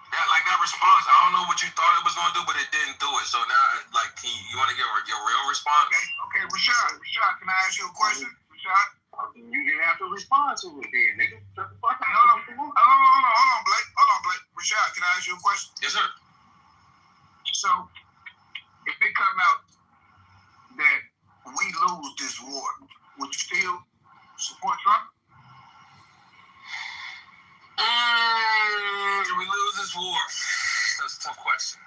Yeah, like that response, I don't know what you thought it was going to do, but it didn't do it. So now, like, you want to get your real response? Okay, Rashad, can I ask you a question? Rashad? You didn't have to respond to it then, nigga. Shut the fuck up. Hold on, Blake. Rashad, can I ask you a question? Yes, sir. So, if it come out that we lose this war, would you still support Trump? If we lose this war, that's a tough question.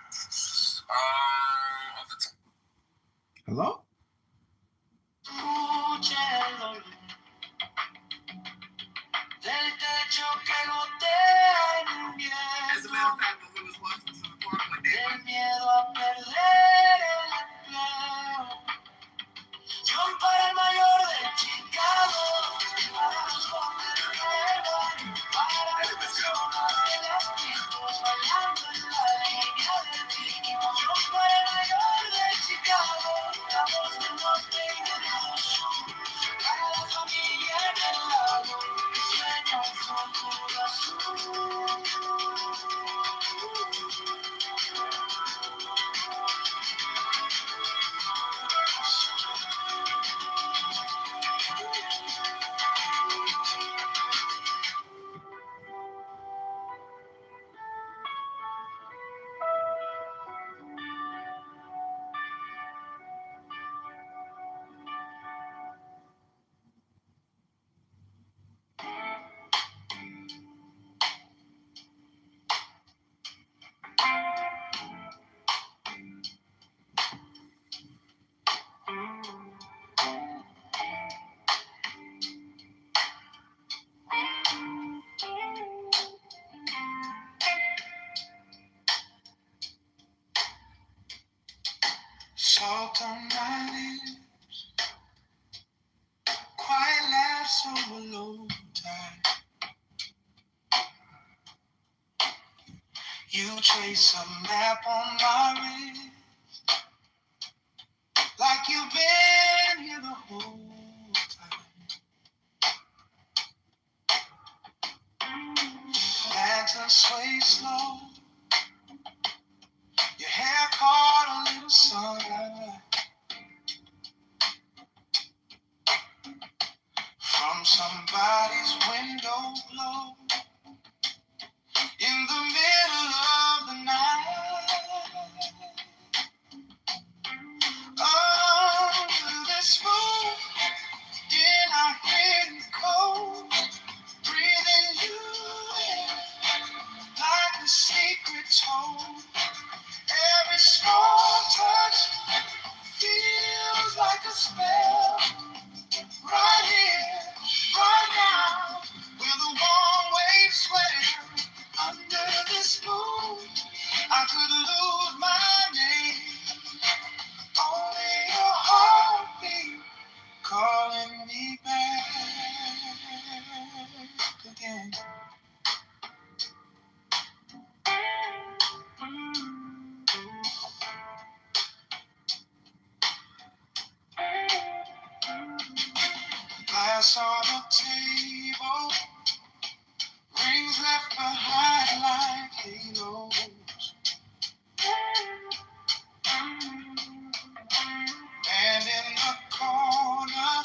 Hello? Del techo que gotea en invierno, del miedo a perder el empleo. John para el mayor de Chicago, para los hombres negros, para las personas de las picos, bailando en la línea del vikingo. John para el mayor de Chicago, la voz del norte y del sur, para la familia en el lago, que sueña un futuro azul. Salt on my lips, quiet laughs over low tide. You trace a map on my wrist, like you've been here the whole time. Lantern sway slow, your hair caught a little sunlight. From somebody's window glow in the middle of the night. Under this moon, in our hidden cold, breathing you in like a secret told. Every small touch feels like a spell. Right here, right now, where the warm waves swell. Under this moon, I could lose my name. Only your heartbeat calling me back again. Glass on the table, rings left behind like halos. And in the corner,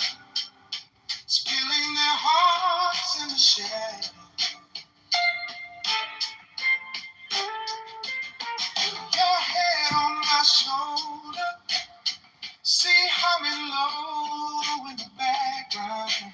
spilling their hearts in the shadow. Your head on my shoulder, see humming low in the background.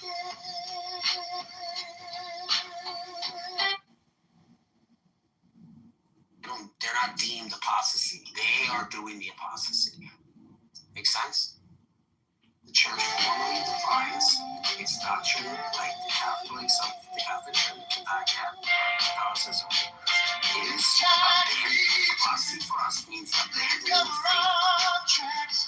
They're not deemed apostasy. They are doing the apostasy. Make sense? The church formally defines its doctrine, like the Catholics of the Catholic Church, Catholicism, is abandoning apostasy for us means abandoning the faith.